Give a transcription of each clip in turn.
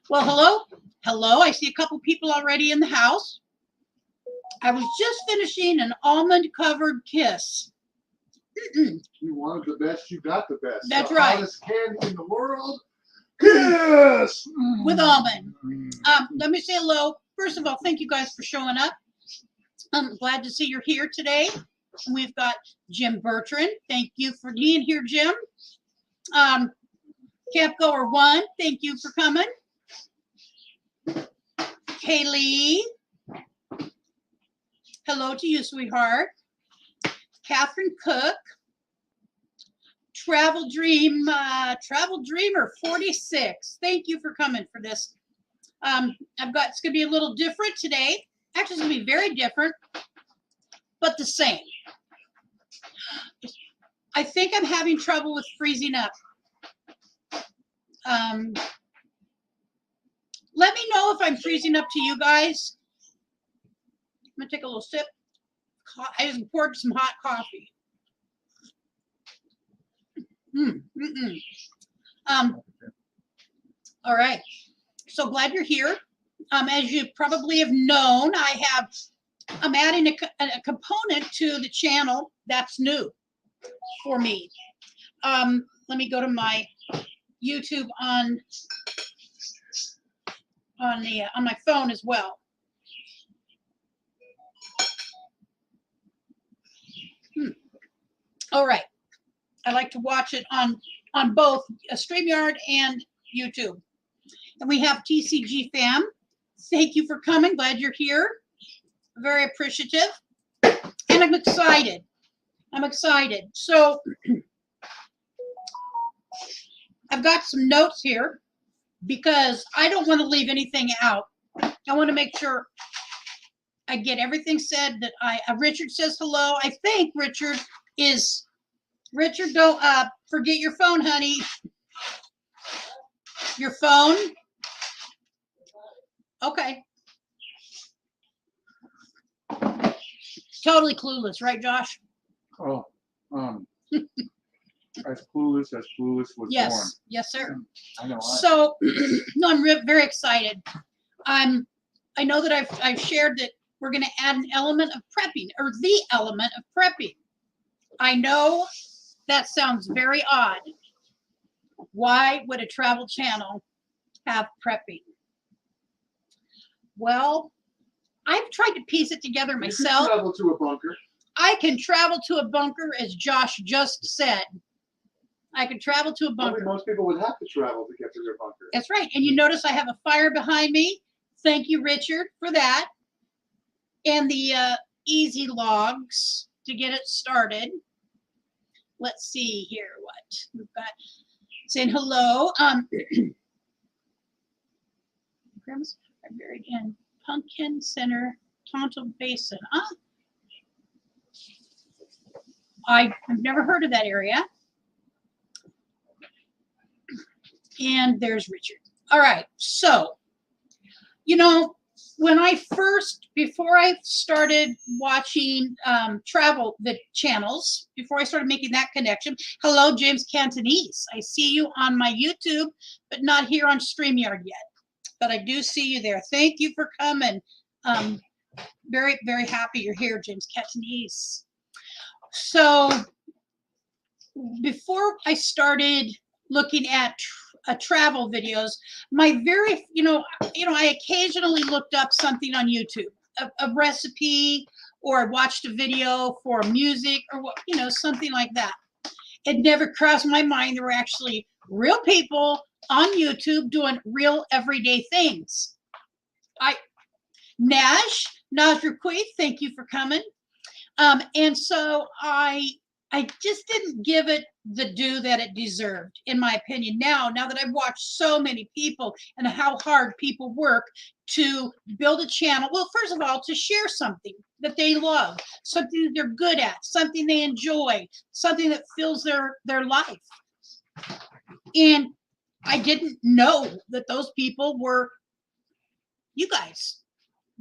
Well, hello. Hello. I see a couple people already in the house. I was just finishing an almond-covered kiss. You wanted the best, you got the best. That's the right. Hottest candy in the world. Kiss! With almond. Let me say hello. First of all, thank you guys for showing up. I'm glad to see you're here today. We've got Jim Bertrand. Thank you for being here, Jim. Camp Goer 1, thank you for coming. Kaylee. Hello to you, sweetheart. Catherine Cook. Travel Dreamer 46. Thank you for coming for this. It's gonna be a little different today. Actually, it's gonna be very different, but the same. I think I'm having trouble with freezing up. Let me know if I'm freezing up to you guys. I'm gonna take a little sip. I just poured some hot coffee. All right. So glad you're here. As you probably have known, I'm adding a component to the channel that's new for me. Let me go to my YouTube on my phone as well. All right. I like to watch it on both StreamYard and YouTube. And we have TCG fam. Thank you for coming. Glad you're here. Very appreciative. And I'm excited. So I've got some notes here because I don't want to leave anything out. I want to make sure I get everything said that Richard says hello. I think Richard, don't forget your phone, honey. Your phone? Okay. Totally clueless, right, Josh? Oh, as clueless was born. Yes, sir. I know. So, no, I'm very excited. I know that I've shared that we're going to add an element of prepping, or the element of prepping. I know that sounds very odd. Why would a travel channel have prepping? Well, I've tried to piece it together myself. You can travel to a bunker. I can travel to a bunker, as Josh just said. I can travel to a bunker. Probably most people would have to travel to get to their bunker. That's right. And you notice I have a fire behind me. Thank you, Richard, for that. And the easy logs to get it started. Let's see here what we've got. Saying hello. Grandma's are buried in Pumpkin Center, Tonto Basin. I've never heard of that area. And there's Richard. All right. So, before I started watching the channels, before I started making that connection, hello, James Cantonese. I see you on my YouTube, but not here on StreamYard yet. But I do see you there. Thank you for coming. Very, very happy you're here, James Cantonese. So before I started looking at travel videos, I occasionally looked up something on YouTube, a recipe, or I watched a video for music, or something like that. It never crossed my mind there were actually real people on YouTube doing real everyday things. Nasr Queeth, thank you for coming. And so I just didn't give it the due that it deserved, in my opinion. Now that I've watched so many people and how hard people work to build a channel, well, first of all, to share something that they love, something that they're good at, something they enjoy, something that fills their life. And I didn't know that those people were you guys.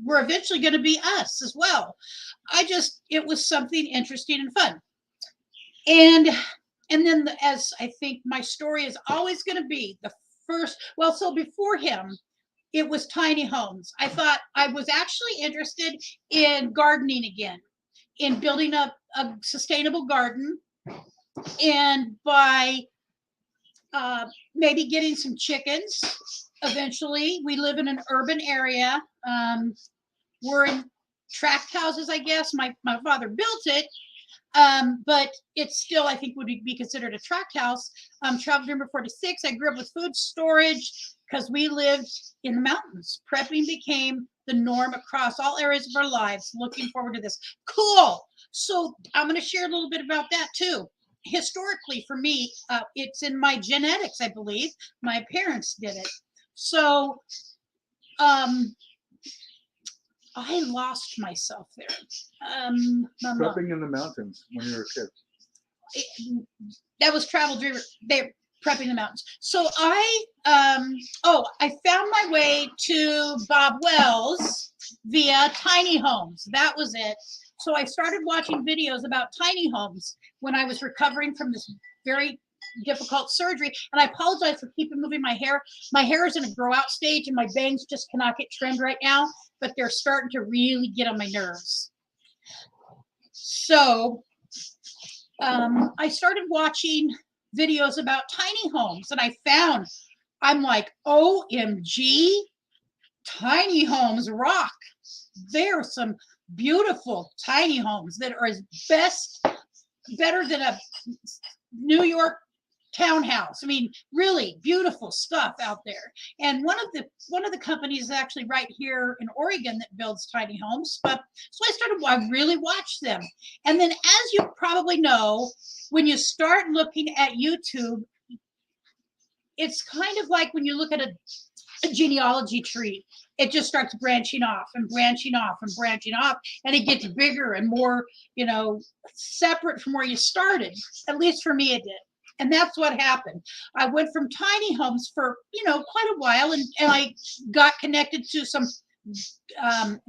Were eventually going to be us as well. It was something interesting and fun. And then, as I think my story is always going to be, the first, well, so before him, it was tiny homes. I thought I was actually interested in gardening again, in building up a sustainable garden, and by maybe getting some chickens eventually. We live in an urban area. We're in tract houses, I guess. My father built it, but it's still, I think, would be considered a tract house. Traveled number 46. I grew up with food storage because we lived in the mountains. Prepping became the norm across all areas of our lives. Looking forward to this. Cool. So I'm going to share a little bit about that too. Historically, for me, it's in my genetics, I believe. My parents did it. So I lost myself there. Prepping in the mountains when you were a kid. That was travel driven. They're prepping the mountains. So I found my way to Bob Wells via tiny homes. That was it. So I started watching videos about tiny homes when I was recovering from this very difficult surgery. And I apologize for keeping moving my hair. My hair is in a grow out stage and my bangs just cannot get trimmed right now, but they're starting to really get on my nerves. So I started watching videos about tiny homes, and I'm like, OMG, tiny homes rock. There are some beautiful tiny homes that are better than a New York townhouse. I mean, really beautiful stuff out there. And one of the companies is actually right here in Oregon that builds tiny homes. But so I really watched them. And then, as you probably know, when you start looking at YouTube, it's kind of like when you look at a genealogy tree. It just starts branching off and branching off and branching off, and it gets bigger and more, separate from where you started. At least for me, it did. And that's what happened. I went from tiny homes for, quite a while, and I got connected to some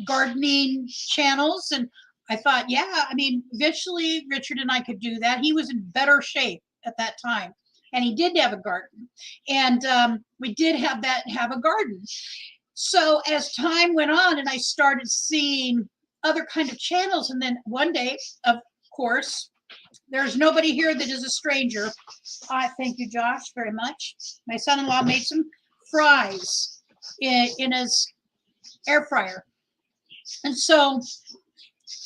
gardening channels. And I thought, yeah, I mean, eventually Richard and I could do that. He was in better shape at that time, and he did have a garden. And we did have a garden. So as time went on and I started seeing other kind of channels, and then one day, of course, there's nobody here that is a stranger. Thank you, Josh, very much. My son-in-law made some fries in his air fryer. And so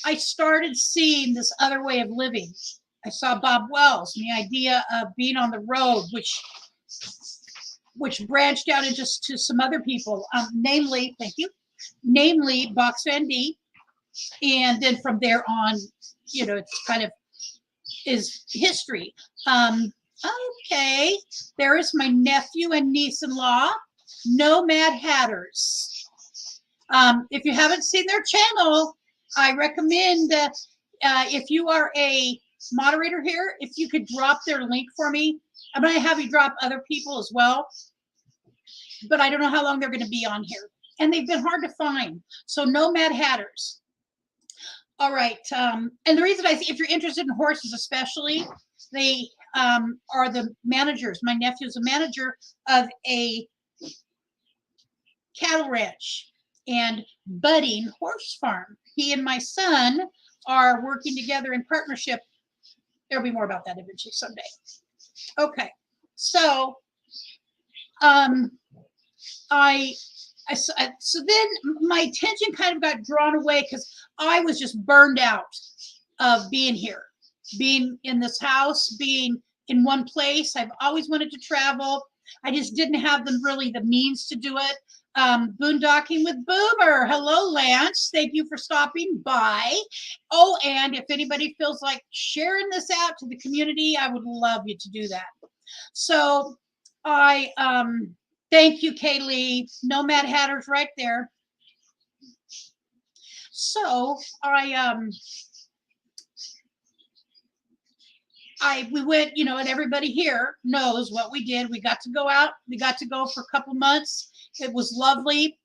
I started seeing this other way of living. I saw Bob Wells and the idea of being on the road, which branched out into some other people, namely Box Van D. And then from there on, it's kind of is history. Okay, there is my nephew and niece-in-law, Nomad Hatters. If you haven't seen their channel, I recommend if you are a moderator here, if you could drop their link for me. I'm going to have you drop other people as well, but I don't know how long they're going to be on here. And they've been hard to find. So Nomad Hatters. All right. And the reason if you're interested in horses especially, they are the managers. My nephew is a manager of a cattle ranch and budding horse farm. He and my son are working together in partnership. There'll be more about that eventually someday. Okay. So so then my attention kind of got drawn away because I was just burned out of being here, being in this house, being in one place. I've always wanted to travel. I just didn't have the means to do it. Boondocking with Boomer. Hello, Lance. Thank you for stopping by. Oh, and if anybody feels like sharing this out to the community, I would love you to do that. So I thank you, Kaylee. Nomad Hatters right there. So we went, and everybody here knows what we did. We got to go out. We got to go for a couple months. It was lovely.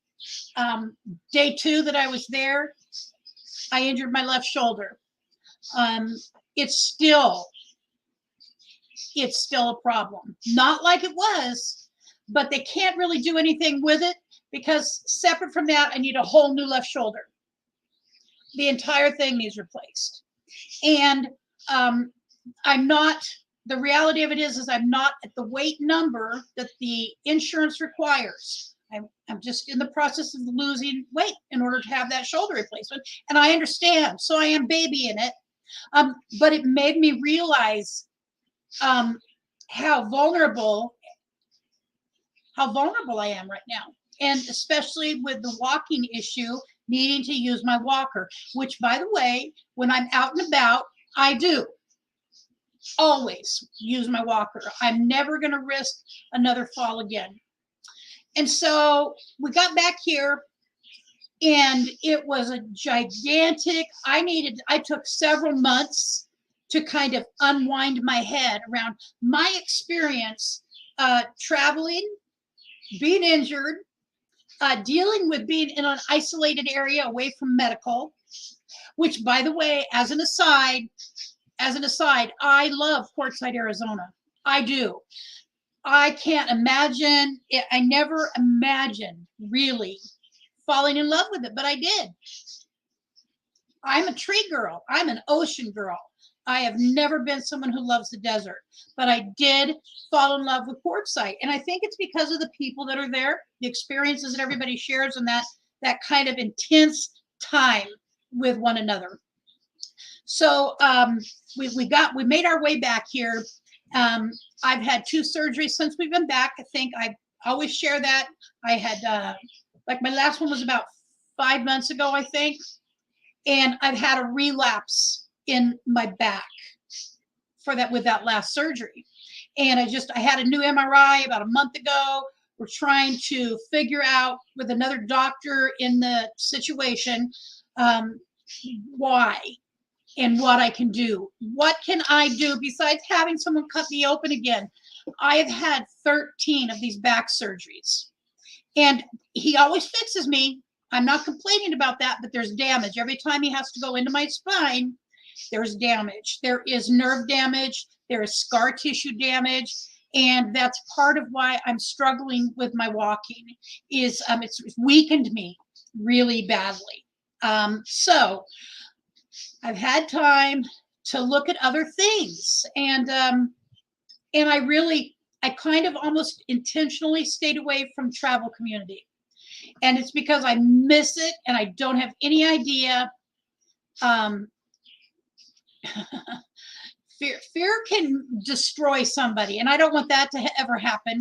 Day 2 that I was there, I injured my left shoulder. It's still a problem. Not like it was, but they can't really do anything with it because separate from that, I need a whole new left shoulder. The entire thing needs replaced. And I'm not, the reality of it is I'm not at the weight number that the insurance requires. I'm just in the process of losing weight in order to have that shoulder replacement. And I understand, so I am babying it. But it made me realize how vulnerable I am right now. And especially with the walking issue, needing to use my walker, which, by the way, when I'm out and about, I do always use my walker. I'm never going to risk another fall again. And so we got back here, and it was a gigantic, I took several months to kind of unwind my head around my experience traveling, being injured, dealing with being in an isolated area away from medical, which, by the way, as an aside, I love Quartzsite, Arizona. I do. I can't imagine it. I never imagined really falling in love with it, but I did. I'm a tree girl. I'm an ocean girl. I have never been someone who loves the desert, but I did fall in love with Quartzsite. And I think it's because of the people that are there, the experiences that everybody shares, and that kind of intense time with one another. So we made our way back here. I've had 2 surgeries since we've been back. I think I always share that. I had like my last one was about 5 months ago, I think. And I've had a relapse in my back with that last surgery. And I had a new MRI about a month ago. We're trying to figure out with another doctor in the situation why and what I can do. What can I do besides having someone cut me open again? I have had 13 of these back surgeries, and he always fixes me. I'm not complaining about that, but there's damage. Every time he has to go into my spine, there's damage. There is nerve damage. There is scar tissue damage. And that's part of why I'm struggling with my walking is it's weakened me really badly. So I've had time to look at other things. And I kind of almost intentionally stayed away from travel community. And it's because I miss it and I don't have any idea. Fear can destroy somebody, and I don't want that to ever happen.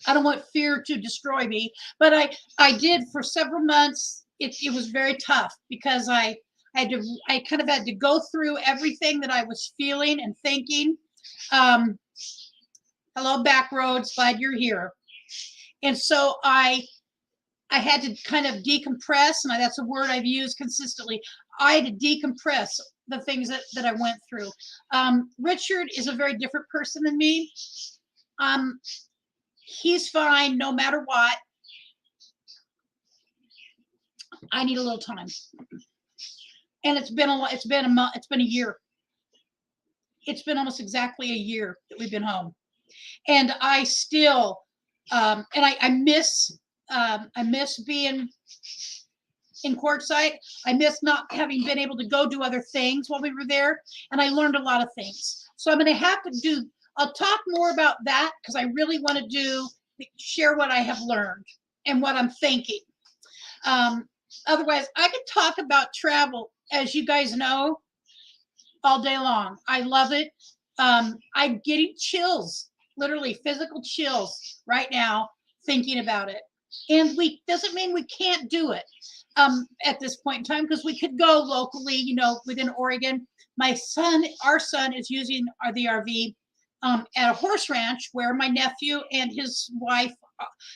I don't want fear to destroy me, but I did for several months. It was very tough because I kind of had to go through everything that I was feeling and thinking. Hello, back roads, glad you're here. And so I had to kind of decompress, and that's a word I've used consistently. I had to decompress the things that I went through. Richard is a very different person than me. He's fine no matter what. I need a little time. And it's been a year. It's been almost exactly a year that we've been home. And I still, and I miss being in Quartzsite. I miss not having been able to go do other things while we were there. And I learned a lot of things. So I'm going to have to I'll talk more about that because I really want to share what I have learned and what I'm thinking. Otherwise, I could talk about travel, as you guys know, all day long. I love it. I'm getting chills, literally physical chills right now thinking about it. And doesn't mean we can't do it at this point in time, because we could go locally, within Oregon. Our son is using the RV at a horse ranch where my nephew and his wife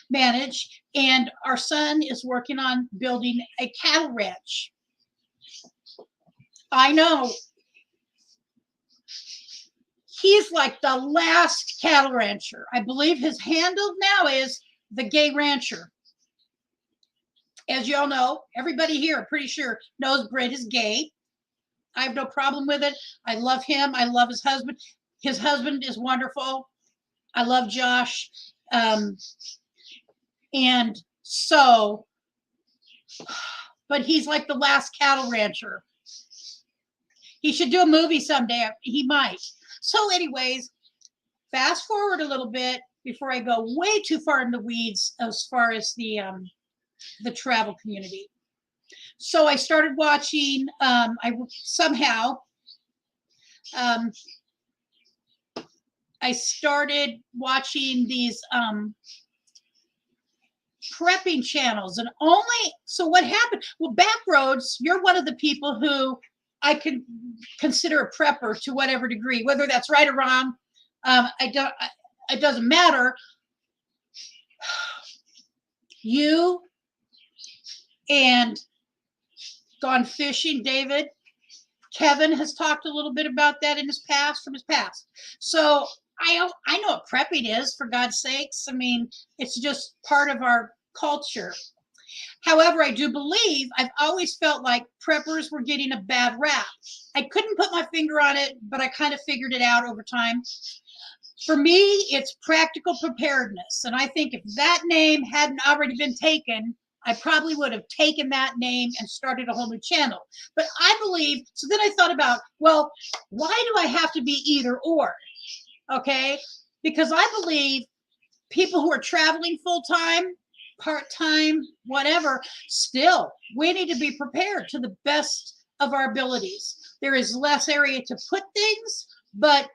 manage, and our son is working on building a cattle ranch. I know. He's like the last cattle rancher. I believe his handle now is the Gay Rancher. As you all know, everybody here, I'm pretty sure, knows Britt is gay. I have no problem with it. I love him. I love his husband. His husband is wonderful. I love Josh. And so, but he's like the last cattle rancher. He should do a movie someday. He might. So anyways, fast forward a little bit before I go way too far in the weeds as far as the travel community. So I started watching, I started watching these prepping channels, and so what happened? Well, Backroads, you're one of the people who I can consider a prepper to whatever degree, whether that's right or wrong. It doesn't matter. You and Gone Fishing, David, Kevin has talked a little bit about that in his past, So I know what prepping is, for God's sakes. I mean, it's just part of our culture. However, I do believe, I've always felt like preppers were getting a bad rap. I couldn't put my finger on it, but I kind of figured it out over time. For me, it's practical preparedness. And I think if that name hadn't already been taken, I probably would have taken that name and started a whole new channel. But I believe, so then I thought about, well, why do I have to be either or? Okay? Because I believe people who are traveling full-time, part-time, whatever, still, we need to be prepared to the best of our abilities. There is less area to put things, but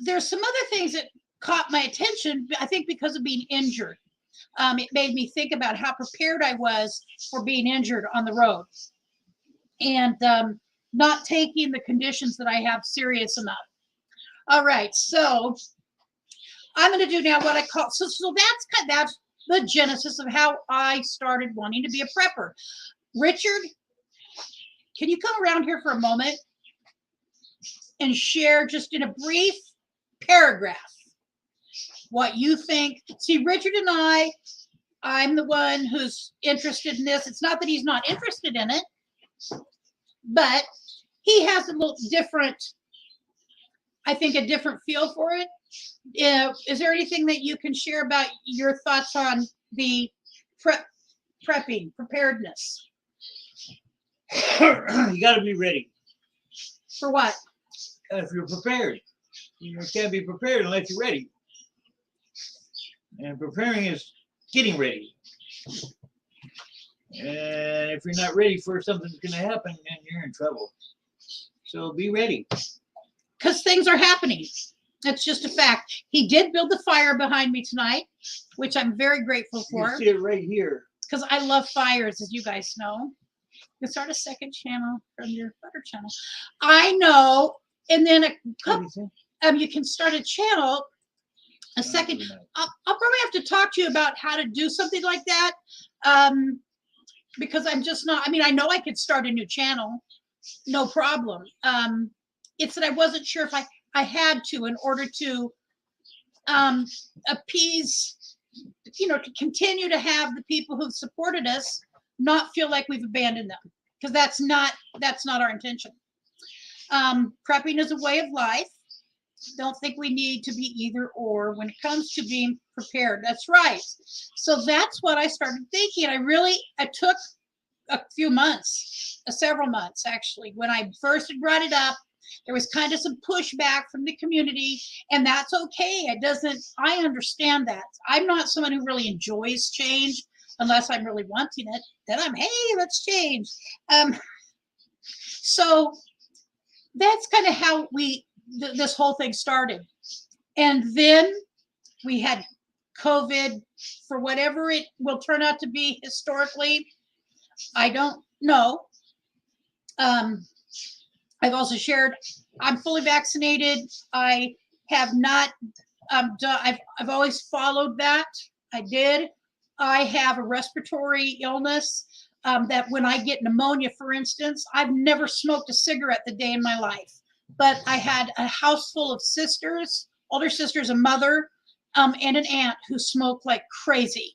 there's some other things that caught my attention, I think because of being injured. It made me think about how prepared I was for being injured on the road, and not taking the conditions that I have serious enough. All right, so I'm going to do now what I call, so that's the genesis of how I started wanting to be a prepper. Richard, can you come around here for a moment and share just in a brief paragraph what you think? See, Richard and I'm the one who's interested in this. It's not that he's not interested in it, but he has a little different, I think, a different feel for it. Is there anything that you can share about your thoughts on the prepping, preparedness? You got to be ready. For what? If you're prepared. You can't be prepared unless you're ready. And preparing is getting ready. And if you're not ready for something's going to happen, then you're in trouble. So be ready. Because things are happening. That's just a fact. He did build the fire behind me tonight, which I'm very grateful for. You see it right here. Because I love fires, as you guys know. You can start a second channel from your butter channel. I know. And then you can start a channel, a second. I'll probably have to talk to you about how to do something like that. Because I'm just not, I mean, I know I could start a new channel, no problem. It's that I wasn't sure if I had to, in order to appease, to continue to have the people who've supported us not feel like we've abandoned them, because that's not our intention. Prepping is a way of life. Don't think we need to be either or when it comes to being prepared. That's right. So that's what I started thinking. I took a few months, several months actually. When I first brought it up, there was kind of some pushback from the community, and that's okay. I understand that. I'm not someone who really enjoys change unless I'm really wanting it. Then hey, let's change. So that's kind of how this whole thing started. And then we had COVID, for whatever it will turn out to be historically. I don't know. I've also shared, I'm fully vaccinated. I have not I've always followed that. I did. I have a respiratory illness that when I get pneumonia, for instance, I've never smoked a cigarette the day in my life. But I had a house full of sisters, older sisters, a mother, and an aunt who smoked like crazy.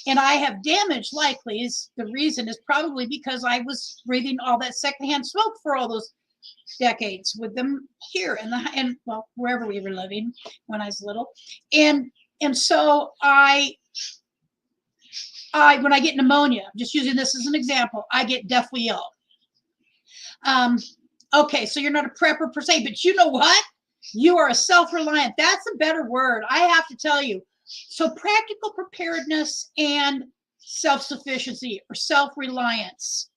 And I have damage, likely, the reason is probably because I was breathing all that secondhand smoke for all those decades with them here and well, wherever we were living when I was little. And And so when I get pneumonia, just using this as an example, I get deathly ill. Okay, so you're not a prepper per se, but you know what? You are a self-reliant. That's a better word, I have to tell you. So practical preparedness and self-sufficiency or self-reliance.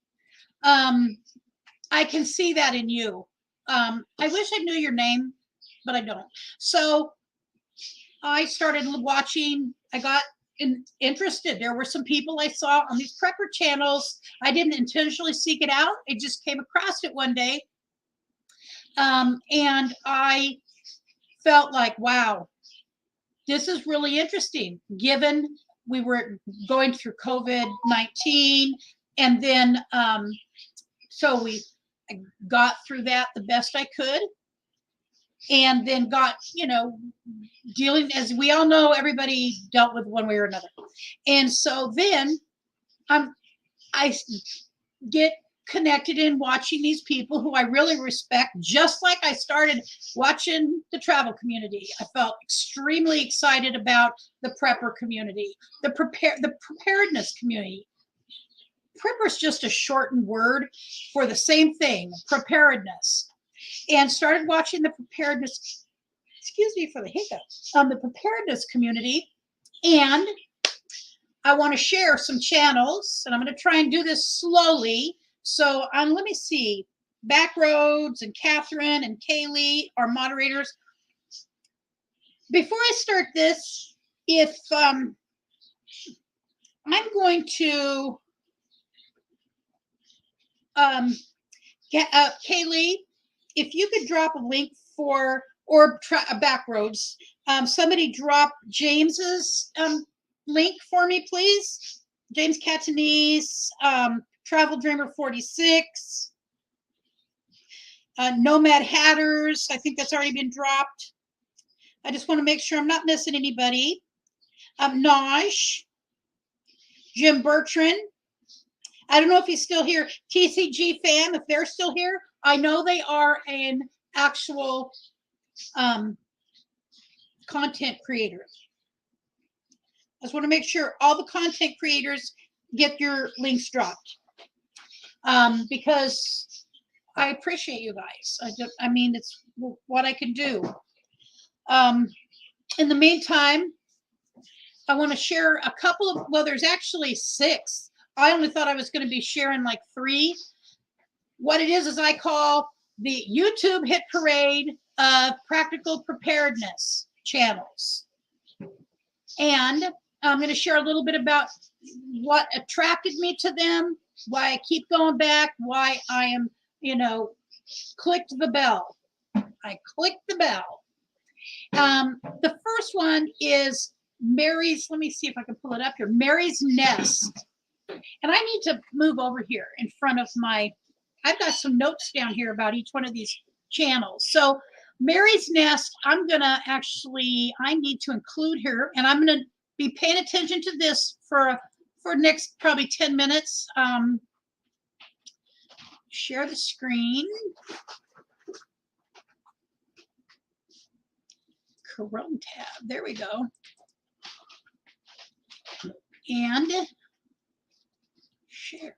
I can see that in you. I wish I knew your name, but I don't. So I started watching. I got interested. There were some people I saw on these prepper channels. I didn't intentionally seek it out. I just came across it one day. And I felt like, wow, this is really interesting, given we were going through COVID-19. And then, so I got through that the best I could. And then got, dealing, as we all know, everybody dealt with one way or another. And so then I get connected in watching these people who I really respect, just like I started watching the travel community. I felt extremely excited about the prepper community, the preparedness community. Prepper is just a shortened word for the same thing, preparedness. And started watching the preparedness, excuse me for the hiccup, the preparedness community. And I want to share some channels, and I'm going to try and do this slowly. So let me see, Backroads and Catherine and Kaylee are moderators. Before I start this, if I'm going to Kaylee, if you could drop a link for, or Backroads, somebody drop James's link for me, please. James Catanese, Travel Dreamer 46, Nomad Hatters. I think that's already been dropped. I just want to make sure I'm not missing anybody. Nosh, Jim Bertrand. I don't know if he's still here. TCG Fam, if they're still here. I know they are an actual content creator. I just want to make sure all the content creators get your links dropped, because I appreciate you guys. I mean, it's what I can do. In the meantime, I want to share a couple of, well, there's actually 6. I only thought I was going to be sharing like 3. What it is I call the YouTube hit parade of practical preparedness channels. And I'm going to share a little bit about what attracted me to them, why I keep going back, why I am, clicked the bell. I clicked the bell. The first one is Mary's, let me see if I can pull it up here, Mary's Nest. And I need to move over here in front of I've got some notes down here about each one of these channels. So Mary's Nest, I need to include here, and I'm going to be paying attention to this for next probably 10 minutes. Share the screen. Chrome tab, there we go. And share.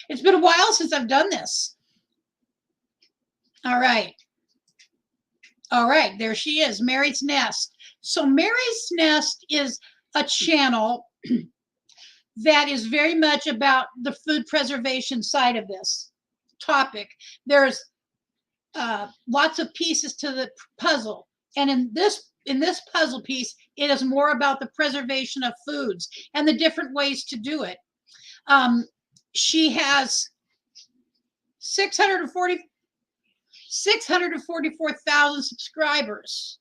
It's been a while since I've done this. All right. All right, there she is, Mary's Nest. So Mary's Nest is a channel that is very much about the food preservation side of this topic. There's lots of pieces to the puzzle. And in this puzzle piece, it is more about the preservation of foods and the different ways to do it. She has 644,000 subscribers.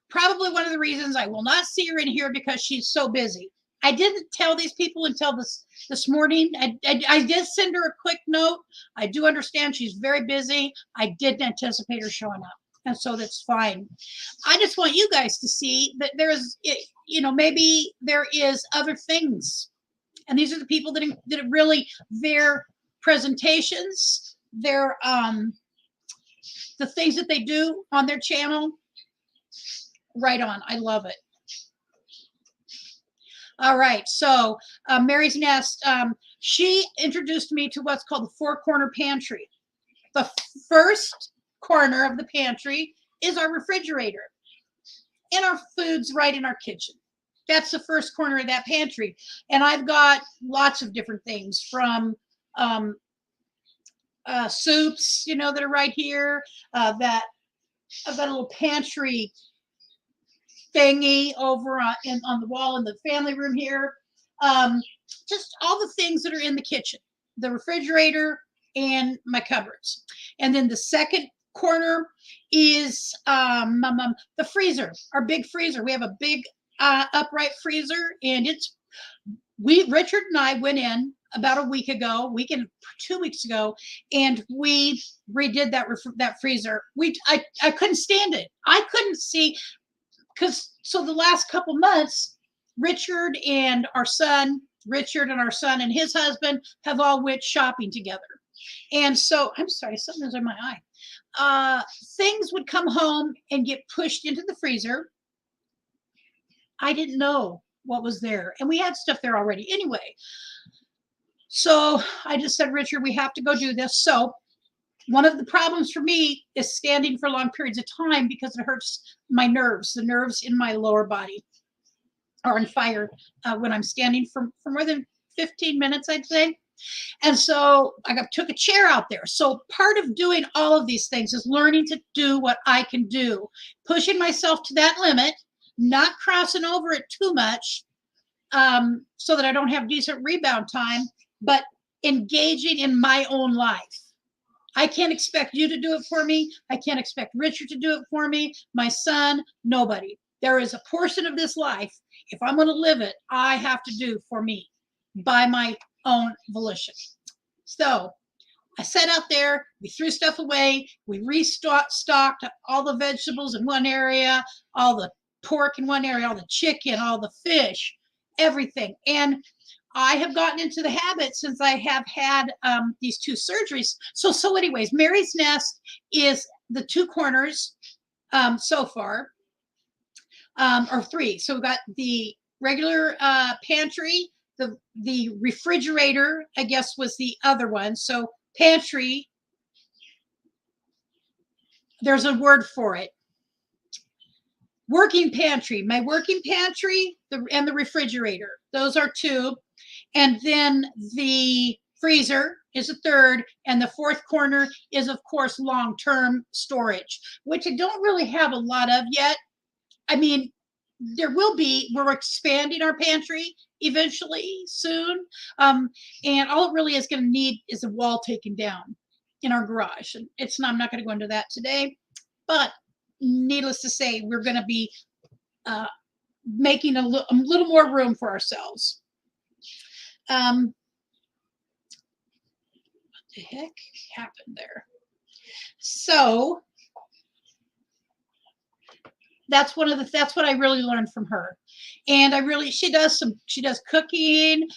Probably one of the reasons I will not see her in here, because she's so busy. I didn't tell these people until this morning. I did send her a quick note. I do understand she's very busy. I didn't anticipate her showing up, and so that's fine. I just want you guys to see that there's, maybe there is other things. And these are the people that really, their presentations, their the things that they do on their channel, right on. I love it. All right. So Mary's Nest, she introduced me to what's called the four-corner pantry. The first corner of the pantry is our refrigerator, and our food's right in our kitchen. That's the first corner of that pantry. And I've got lots of different things from soups, you know, that are right here. That I've got a little pantry thingy over on the wall in the family room here. Just all the things that are in the kitchen, the refrigerator and my cupboards. And then the second corner is the freezer, our big freezer. We have a big upright freezer, and Richard and I went in about a week ago, 2 weeks ago, and we redid that freezer. I couldn't stand it. I couldn't see, because so the last couple months, Richard and our son and his husband have all went shopping together. And so, I'm sorry, something's in my eye. Things would come home and get pushed into the freezer. I didn't know what was there, and we had stuff there already anyway. So I just said, Richard, we have to go do this. So one of the problems for me is standing for long periods of time, because it hurts my nerves. The nerves in my lower body are on fire when I'm standing for more than 15 minutes, I'd say. And so I took a chair out there. So part of doing all of these things is learning to do what I can do, pushing myself to that limit, not crossing over it too much, so that I don't have decent rebound time, but engaging in my own life. I can't expect you to do it for me. I can't expect Richard to do it for me, my son, nobody. There is a portion of this life, if I'm going to live it, I have to do for me by my own volition. So I sat out there, we threw stuff away, we restocked all the vegetables in one area, all the pork in one area, all the chicken, all the fish, everything. And I have gotten into the habit since I have had these 2 surgeries. So anyways, Mary's Nest is the 2 corners so far, or 3. So we've got the regular pantry, the refrigerator, I guess, was the other one. So pantry, there's a word for it. Working pantry, my working pantry, and the refrigerator. Those are 2. And then the freezer is a 3rd. And the 4th corner is, of course, long-term storage, which I don't really have a lot of yet. I mean, there will be. We're expanding our pantry eventually soon. And all it really is going to need is a wall taken down in our garage. And I'm not going to go into that today, but needless to say, we're going to be making a little more room for ourselves. What the heck happened there? So that's what I really learned from her. And she does cooking,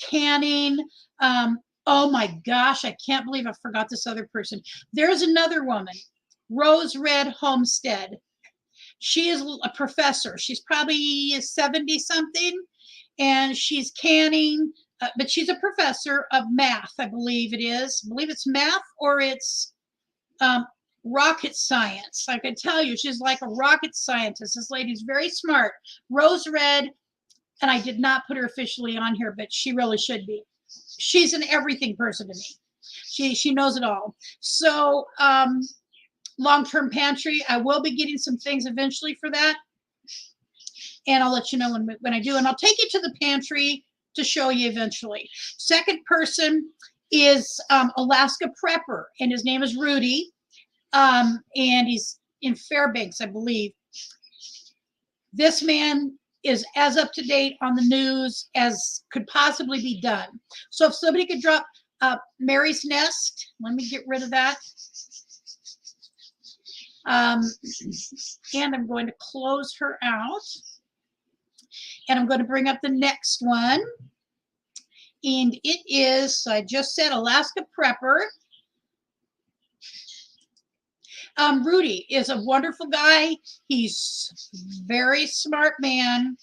canning. Oh my gosh, I can't believe I forgot this other person. There's another woman, Rose Red Homestead. She is a professor. She's probably 70 something, and she's canning, but she's a professor of math, I believe it is. I believe it's math, or it's rocket science. I can tell you, she's like a rocket scientist. This lady's very smart. Rose Red, and I did not put her officially on here, but she really should be. She's an everything person to me. She knows it all. So long-term pantry, I will be getting some things eventually for that, and I'll let you know when I do, and I'll take you to the pantry to show you eventually. Second person is Alaska Prepper, and his name is Rudy, and he's in Fairbanks, I believe. This man is as up to date on the news as could possibly be done. So if somebody could drop Mary's Nest, let me get rid of that. And I'm going to close her out, and I'm going to bring up the next one, and it is, I just said, Alaska Prepper. Rudy is a wonderful guy. He's a very smart man.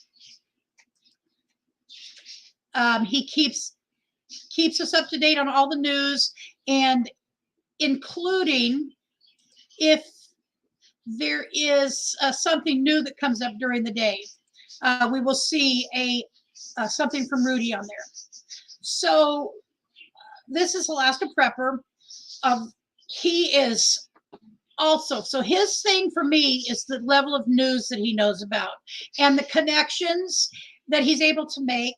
He keeps us up to date on all the news, and including if there is something new that comes up during the day. We will see something from Rudy on there. So this is Alaska Prepper. He is also, so his thing for me is the level of news that he knows about and the connections that he's able to make,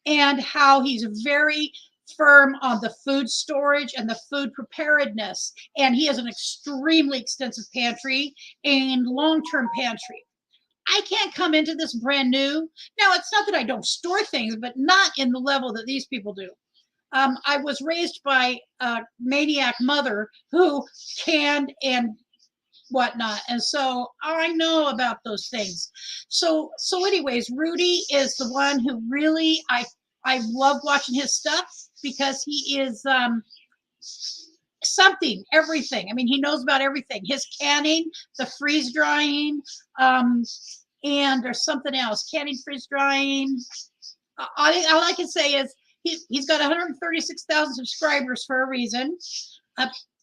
and how he's very firm on the food storage and the food preparedness. And he has an extremely extensive pantry and long-term pantry. I can't come into this brand new. Now, it's not that I don't store things, but not in the level that these people do. I was raised by a maniac mother who canned and whatnot, and so I know about those things. So anyways, Rudy is the one who really I love watching his stuff, because he is everything. I mean, he knows about everything. His canning, the freeze drying, and there's something else, canning, freeze drying. All I can say is he's got 136,000 subscribers for a reason.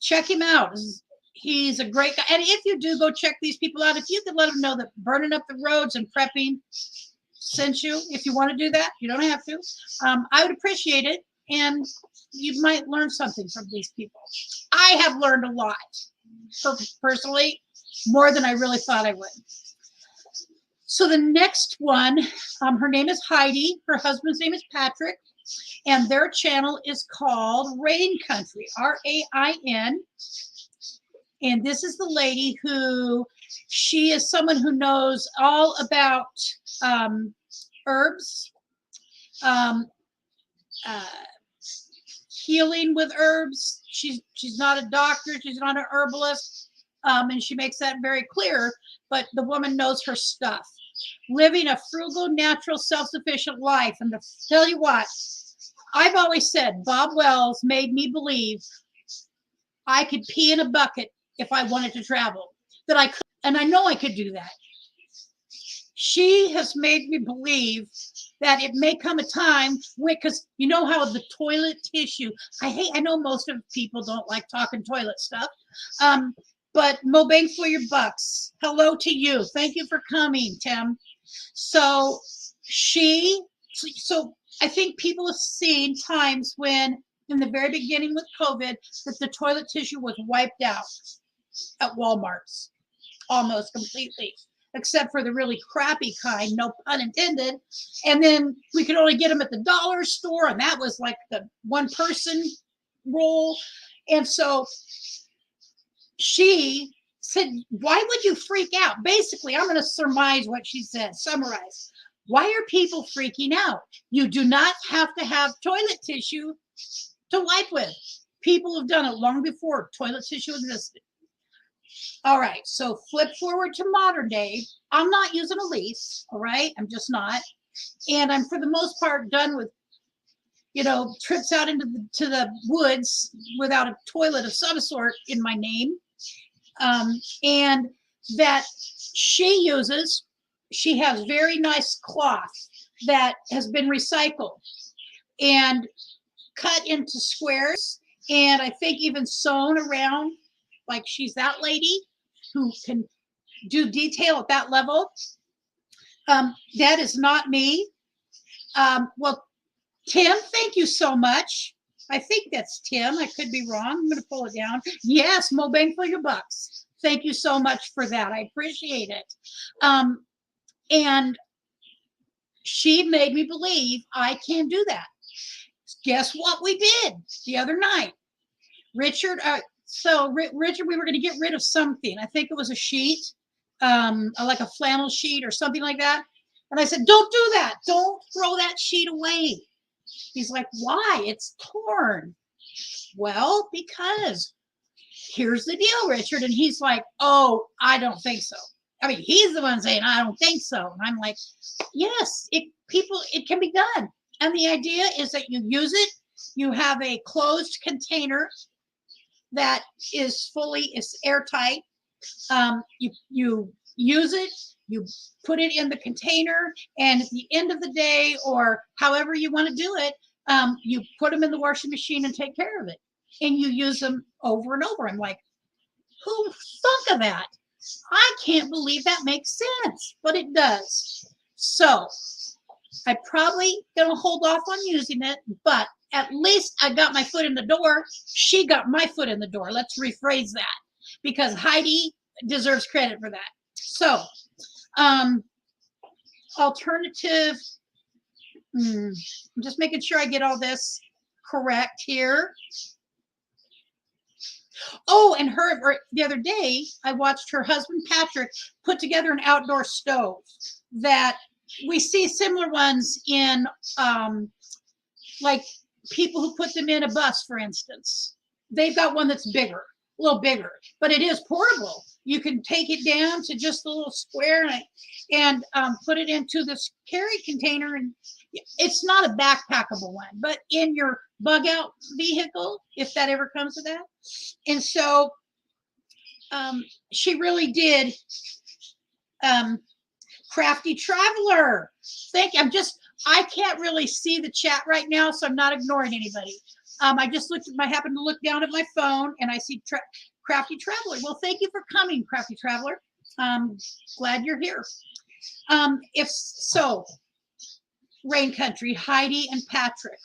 Check him out. He's a great guy. And if you do go check these people out, if you could let them know that burning up the roads and prepping sent you, if you want to do that, you don't have to. I would appreciate it. And you might learn something from these people. I have learned a lot, personally, more than I really thought I would. So the next one, her name is Heidi. Her husband's name is Patrick. And their channel is called Rain Country, RAIN. And this is the lady who, she is someone who knows all about herbs, healing with herbs. She's not a doctor, she's not an herbalist, and she makes that very clear, but the woman knows her stuff. Living a frugal, natural, self-sufficient life. And to tell you what, I've always said Bob Wells made me believe I could pee in a bucket if I wanted to travel, that I could, and I know I could do that. She has made me believe that it may come a time when, because you know how the toilet tissue, I know most of people don't like talking toilet stuff, but mo bang for your bucks. Hello to you. Thank you for coming, Tim. So I think people have seen times when, in the very beginning with COVID, that the toilet tissue was wiped out at Walmart's almost completely, except for the really crappy kind, no pun intended. And then we could only get them at the dollar store, and that was like the one person roll. And so she said, why would you freak out? Basically, I'm going to surmise what she said, summarize. Why are people freaking out? You do not have to have toilet tissue to wipe with. People have done it long before toilet tissue existed. All right, so flip forward to modern day. I'm not using a lease, all right? I'm just not. And I'm, for the most part, done with, trips out into the woods without a toilet of some sort in my name. And that she uses, she has very nice cloth that has been recycled and cut into squares, and I think even sewn around, like she's that lady who can do detail at that level. That is not me. Well, Tim, thank you so much. I think that's Tim. I could be wrong. I'm going to pull it down. Yes, mo bang for your bucks. Thank you so much for that. I appreciate it. And she made me believe I can do that. Guess what we did the other night? Richard, Richard, we were going to get rid of something. I think it was a sheet, like a flannel sheet or something like that. And I said, don't do that. Don't throw that sheet away. He's like, why? It's torn. Well, because here's the deal, Richard. And he's like, oh, I don't think so. I mean, he's the one saying, I don't think so. And I'm like, yes, it can be done. And the idea is that you use it. You have a closed container that is airtight. You use it. You put it in the container, and at the end of the day, or however you want to do it, you put them in the washing machine and take care of it. And you use them over and over. I'm like, who thought of that? I can't believe that makes sense, but it does. So I probably gonna hold off on using it, but at least I got my foot in the door. She got my foot in the door. Let's rephrase that, because Heidi deserves credit for that. So, alternative. I'm just making sure I get all this correct here. Oh, and the other day, I watched her husband, Patrick, put together an outdoor stove that we see similar ones in, like people who put them in a bus, for instance. They've got one that's bigger, a little bigger, but it is portable. You can take it down to just a little square and put it into this carry container. And it's not a backpackable one, but in your bug out vehicle, if that ever comes to that. And so she really did. Crafty Traveler, thank you. I can't really see the chat right now, so I'm not ignoring anybody. I just happened to look down at my phone and I see Crafty Traveler. Well, thank you for coming, Crafty Traveler. Glad you're here. If so, Rain Country, Heidi and Patrick.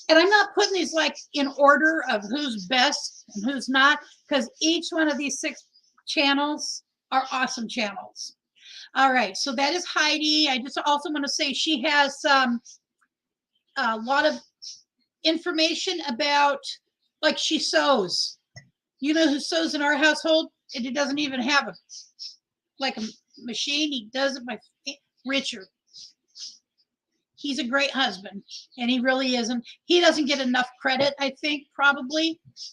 And I'm not putting these like in order of who's best and who's not, because each one of these 6 channels are awesome channels. All right, so that is Heidi. I just also want to say she has a lot of information about, like, she sews. You know who sews in our household? And it doesn't even have a machine. He does it by Richard. He's a great husband, and he really isn't. He doesn't get enough credit, I think,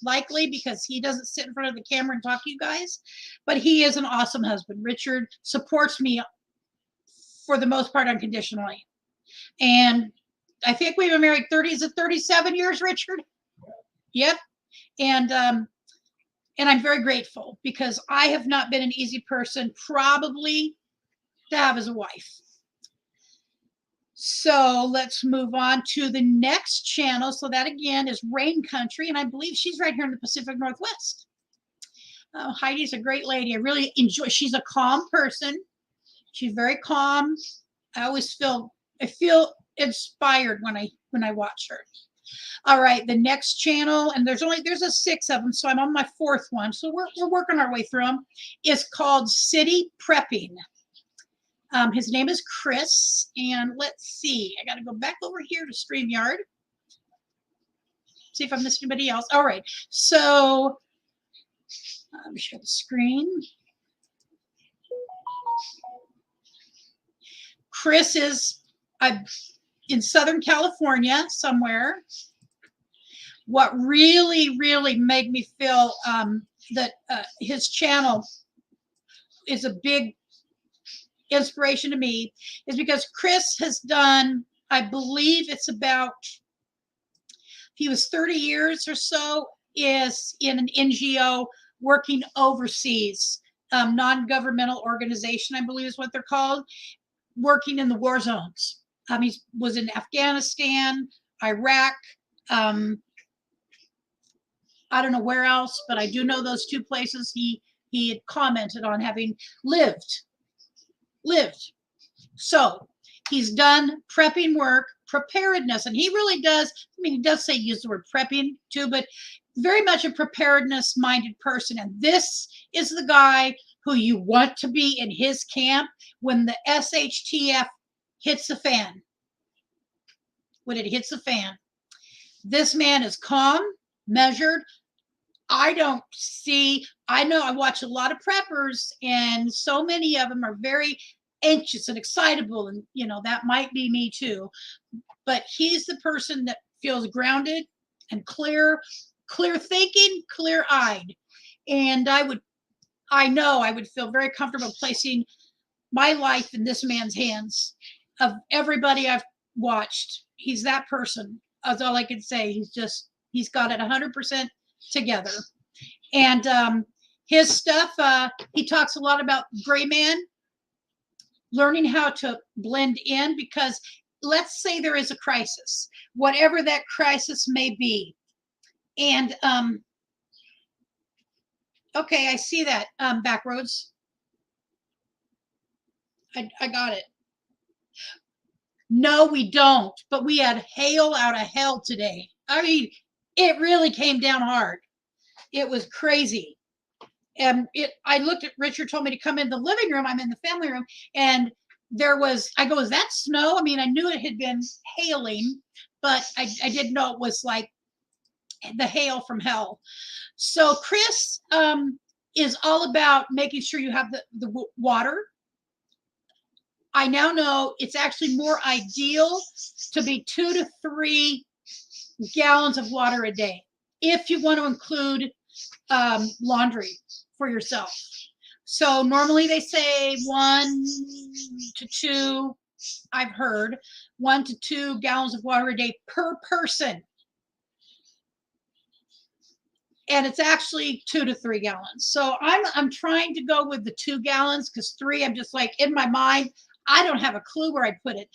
likely, because he doesn't sit in front of the camera and talk to you guys. But he is an awesome husband. Richard supports me for the most part unconditionally. And I think we've been married 37 years, Richard? Yep. And I'm very grateful, because I have not been an easy person probably to have as a wife. So let's move on to the next channel. So that again is Rain Country, and I believe she's right here in the Pacific Northwest. Heidi's a great lady. I really enjoy. She's a calm person. She's very calm. I feel inspired when I watch her. All right, the next channel, and there's a 6 of them, so I'm on my 4th one. So we're working our way through them. Is called City Prepping. His name is Chris, and let's see. I got to go back over here to StreamYard. See if I missed anybody else. All right, so share the screen. Chris is in Southern California somewhere. What really, really made me feel that his channel is a big inspiration to me is because Chris has done, I believe it's about, he was 30 years or so, is in an NGO working overseas, non-governmental organization, I believe is what they're called, working in the war zones. He was in Afghanistan, Iraq, I don't know where else, but I do know those 2 places he had commented on having lived. So he's done prepping work, preparedness, and he really does. I mean, he does say use the word prepping too, but very much a preparedness minded person. And this is the guy who you want to be in his camp when the SHTF hits the fan. When it hits the fan, this man is calm, measured. I know I watch a lot of preppers, and so many of them are very anxious and excitable, and that might be me too, but he's the person that feels grounded and clear thinking, clear-eyed. And I know I would feel very comfortable placing my life in this man's hands. Of everybody I've watched, he's that person. That's all I can say. He's got it 100% together. And his stuff, he talks a lot about gray man, learning how to blend in, because let's say there is a crisis, whatever that crisis may be. And okay, I see that, Backroads. I got it. No, we don't, but we had hail out of hell today. I mean, it really came down hard. It was crazy. And I looked at, Richard told me to come in the living room. I'm in the family room, and I go, is that snow? I mean, I knew it had been hailing, but I didn't know it was like the hail from hell. So Chris is all about making sure you have the water. I now know it's actually more ideal to be 2 to 3 gallons of water a day if you want to include laundry for yourself. So normally they say 1 to 2, I've heard 1 to 2 gallons of water a day per person. And it's actually 2 to 3 gallons. So I'm trying to go with the 2 gallons, because 3, I'm just like, in my mind, I don't have a clue where I'd put it.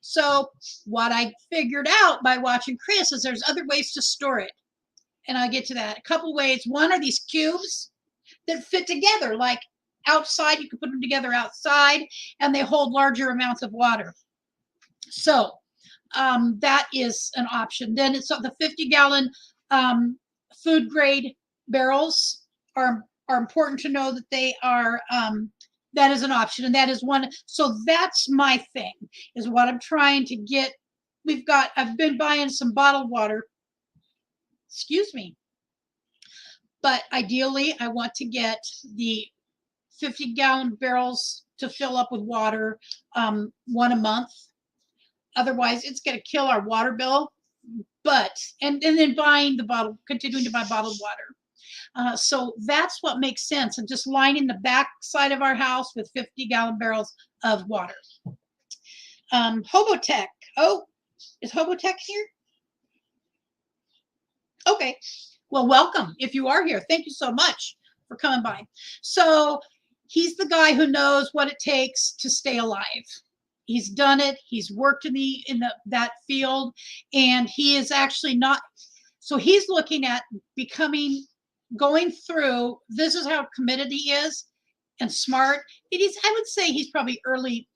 So what I figured out by watching Chris is there's other ways to store it. And I'll get to that. A couple ways. One are these cubes that fit together, like outside. You can put them together outside, and they hold larger amounts of water. So that is an option. Then it's the 50-gallon food grade barrels are important to know that they are, that is an option, and that is one. So that's my thing, is what I'm trying to get. I've been buying some bottled water, excuse me, but ideally I want to get the 50-gallon barrels to fill up with water, 1 a month. Otherwise it's going to kill our water bill. But and then continuing to buy bottled water. So that's what makes sense, and just lining the back side of our house with 50-gallon barrels of water. Hobotech. Oh, is Hobotech here? Okay. Well, welcome if you are here. Thank you so much for coming by. So he's the guy who knows what it takes to stay alive. He's done it. He's worked in that field, and he is actually not. So he's looking at going through. This is how committed he is and smart. I would say he's probably early,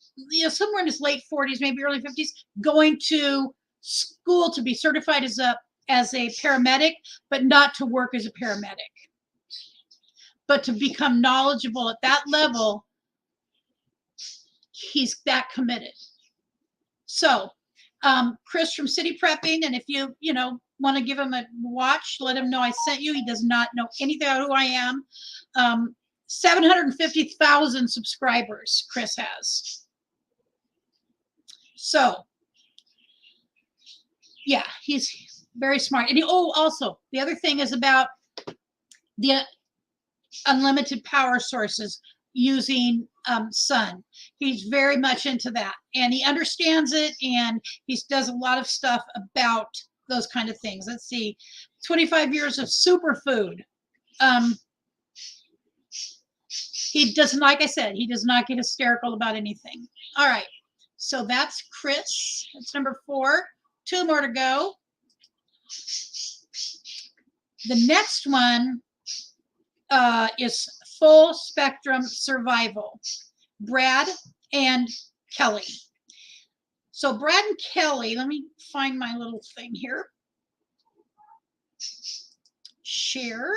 somewhere in his late 40s, maybe early 50s, going to school to be certified as a paramedic, but not to work as a paramedic, but to become knowledgeable at that level. He's that committed. So Chris from City Prepping, and if you want to give him a watch, let him know I sent you. He does not know anything about who I am. 750,000 subscribers Chris has. So yeah, he's very smart. And also the other thing is about the unlimited power sources using sun. He's very much into that, and he understands it, and he does a lot of stuff about those kind of things. Let's see, 25 years of superfood. He doesn't, like I said, he does not get hysterical about anything. All right, so that's Chris. That's number 4. 2 more to go. The next one is Full Spectrum Survival, Brad and Kelly. So Brad and Kelly, let me find my little thing here. Share.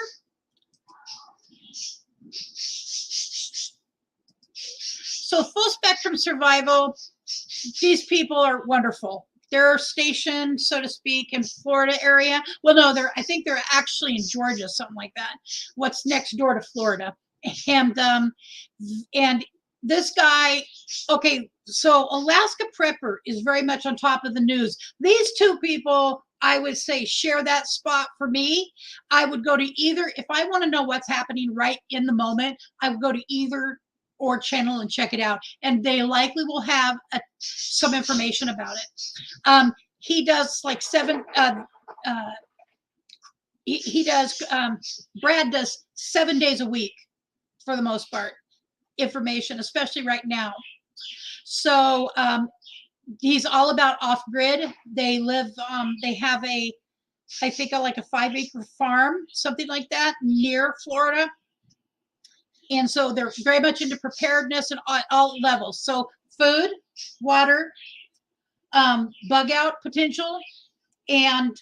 So Full Spectrum Survival, these people are wonderful. They're stationed, so to speak, in Florida area. Well, no, I think they're actually in Georgia, something like that. What's next door to Florida? And this guy, okay, so Alaska Prepper is very much on top of the news. These 2 people, I would say, share that spot for me. I would go to either, if I want to know what's happening right in the moment, I would go to either or channel and check it out, and they likely will have some information about it. He does like 7 Brad does 7 days a week for the most part, information, especially right now. So he's all about off-grid. They live, they have I think like a 5-acre farm, something like that, near Florida. And so they're very much into preparedness and all levels. So food, water, bug out potential, and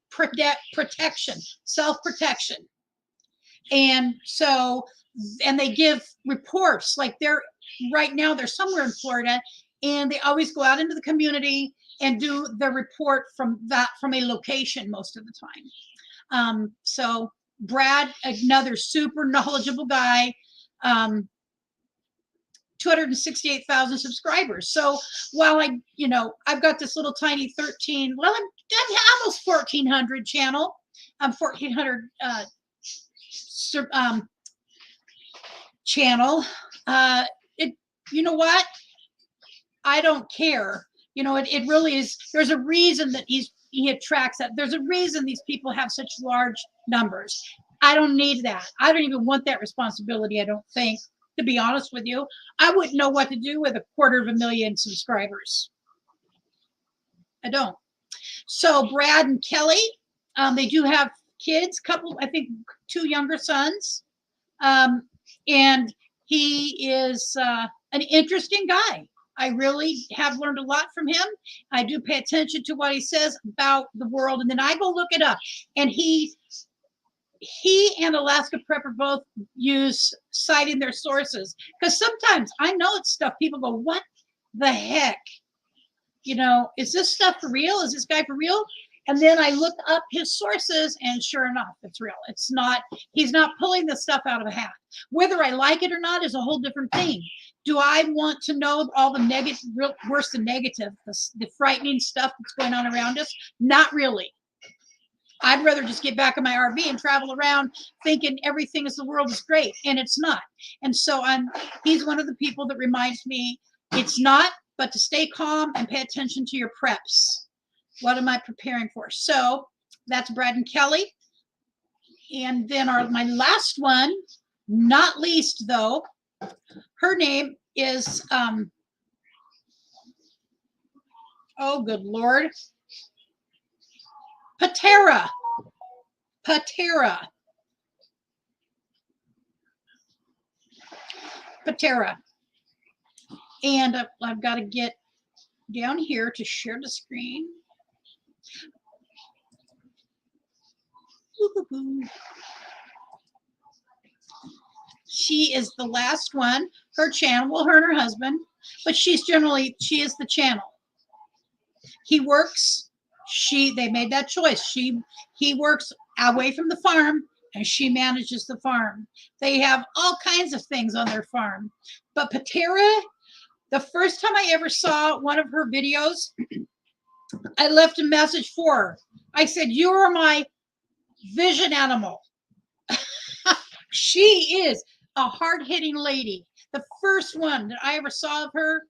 protection, self-protection. And so, and they give reports, like right now they're somewhere in Florida, and they always go out into the community and do the report from a location most of the time. So Brad, another super knowledgeable guy, 268,000 subscribers. So while I've got this little tiny 13, well, I'm almost 1,400 channel, 1,400 channel. You know what? I don't care. It really is. There's a reason that he attracts that. There's a reason these people have such large numbers. I don't need that. I don't even want that responsibility, I don't think, to be honest with you. I wouldn't know what to do with 250,000 subscribers. I don't. So Brad and Kelly, they do have kids, couple, I think 2 younger sons. And he is an interesting guy. I really have learned a lot from him. I do pay attention to what he says about the world, and then I go look it up. And he and Alaska Prepper both use citing their sources, because sometimes I know it's stuff people go, what the heck? Is this stuff for real? Is this guy for real? And then I look up his sources, and sure enough, it's real. It's not, he's not pulling this stuff out of a hat. Whether I like it or not is a whole different thing. Do I want to know all the negative, worse than negative, the frightening stuff that's going on around us? Not really. I'd rather just get back in my RV and travel around thinking everything in the world is great, and it's not. And so he's one of the people that reminds me it's not, but to stay calm and pay attention to your preps. What am I preparing for? So that's Brad and Kelly. And then my last one, not least though, her name is, oh good Lord, Patera. And I've got to get down here to share the screen. She is the last one. Her channel, well, her and her husband, but she is the channel. He works, they made that choice. He works away from the farm, and she manages the farm. They have all kinds of things on their farm. But Patera, the first time I ever saw one of her videos, I left a message for her. I said, you are my vision animal. She is a hard-hitting lady. The first one that I ever saw of her,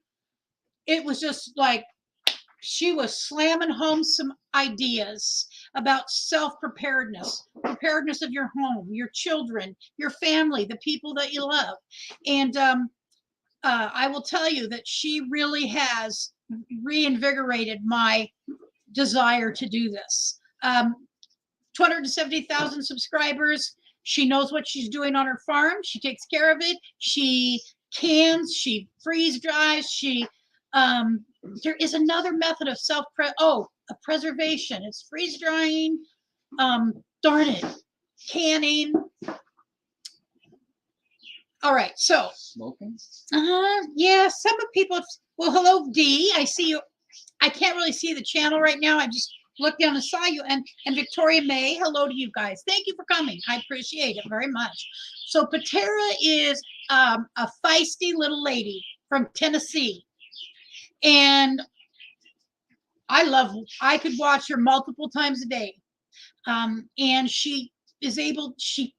it was just like she was slamming home some ideas about self-preparedness, preparedness of your home, your children, your family, the people that you love. And I will tell you that she really has reinvigorated my desire to do this. 270,000 subscribers. She knows what she's doing on her farm. She takes care of it. She cans, she freeze dries. There is another method of preservation. It's freeze drying. Darn it, canning. All right, so smoking. Yeah, some of people. Well, hello, D. I see you. I can't really see the channel right now. I just looked down and saw you. And Victoria May, hello to you guys. Thank you for coming. I appreciate it very much. So Patera is a feisty little lady from Tennessee. And I could watch her multiple times a day. And she is able, she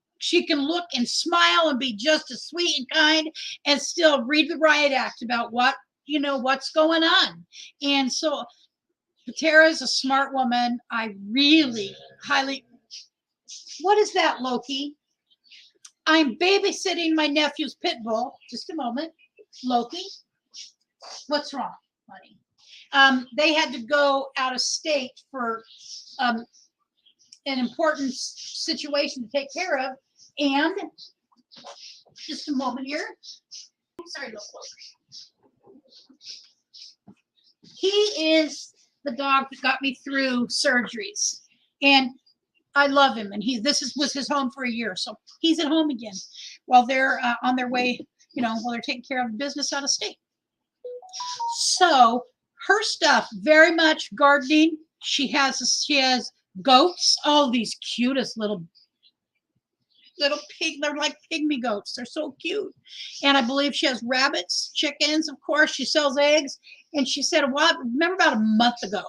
can look and smile and be just as sweet and kind and still read the riot act about what's going on. And so Patera is a smart woman. I really highly, what is that, Loki? I'm babysitting my nephew's pit bull. Just a moment. Loki, what's wrong, honey? They had to go out of state for an important situation to take care of. And just a moment here. Sorry, no closer. He is the dog that got me through surgeries. And I love him. And was his home for a year. So he's at home again while they're on their way, while they're taking care of business out of state. So her stuff, very much gardening. She has goats, all these cutest little they're like pygmy goats. They're so cute. And I believe she has rabbits, chickens, of course. She sells eggs. And she said, well, remember about a month ago,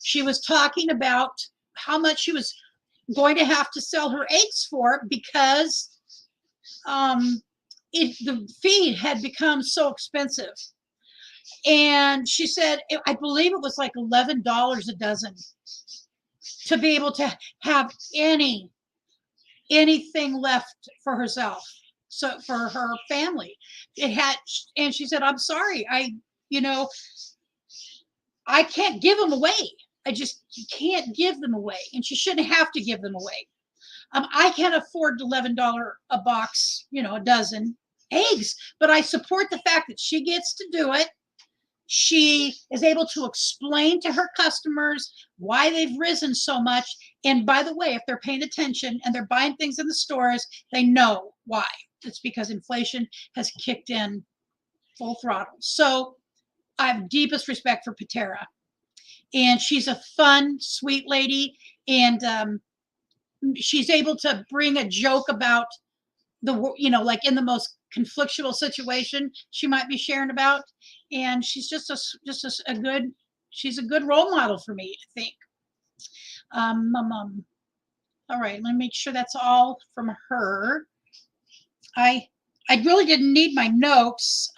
she was talking about how much she was going to have to sell her eggs for because the feed had become so expensive. And she said, I believe it was like $11 a dozen to be able to have anything left for herself, so for her family. And she said, I'm sorry, I can't give them away. You can't give them away, and she shouldn't have to give them away. I can't afford $11 a box, a dozen eggs, but I support the fact that she gets to do it. She is able to explain to her customers why they've risen so much. And by the way, if they're paying attention and they're buying things in the stores, they know why. It's because inflation has kicked in full throttle. So I have deepest respect for Patera. And she's a fun, sweet lady. And she's able to bring a joke about like in the most conflictual situation she might be sharing about. And she's just a good role model for me, I think. All right, let me make sure that's all from her. I really didn't need my notes.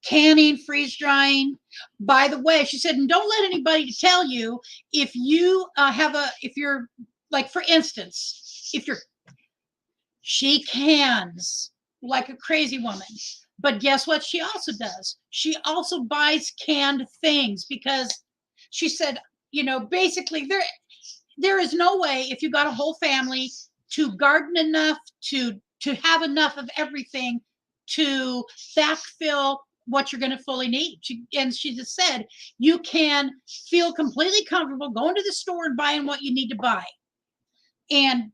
Canning, freeze drying. By the way, she said, and don't let anybody tell you if you if you're like, for instance, she cans like a crazy woman. But guess what she also does? She also buys canned things because she said, basically there is no way, if you got a whole family, to garden enough, to have enough of everything to backfill what you're going to fully need. And she just said, you can feel completely comfortable going to the store and buying what you need to buy. And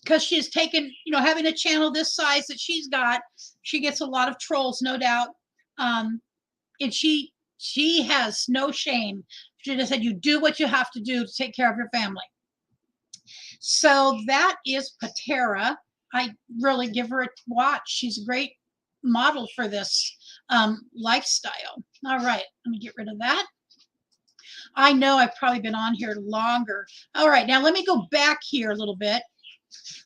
because she's taken, having a channel this size that she's got, she gets a lot of trolls, no doubt. And she has no shame. She just said, you do what you have to do to take care of your family. So that is Patera. I really give her a watch. She's a great model for this lifestyle. All right, let me get rid of that. I know I've probably been on here longer. All right, now let me go back here a little bit.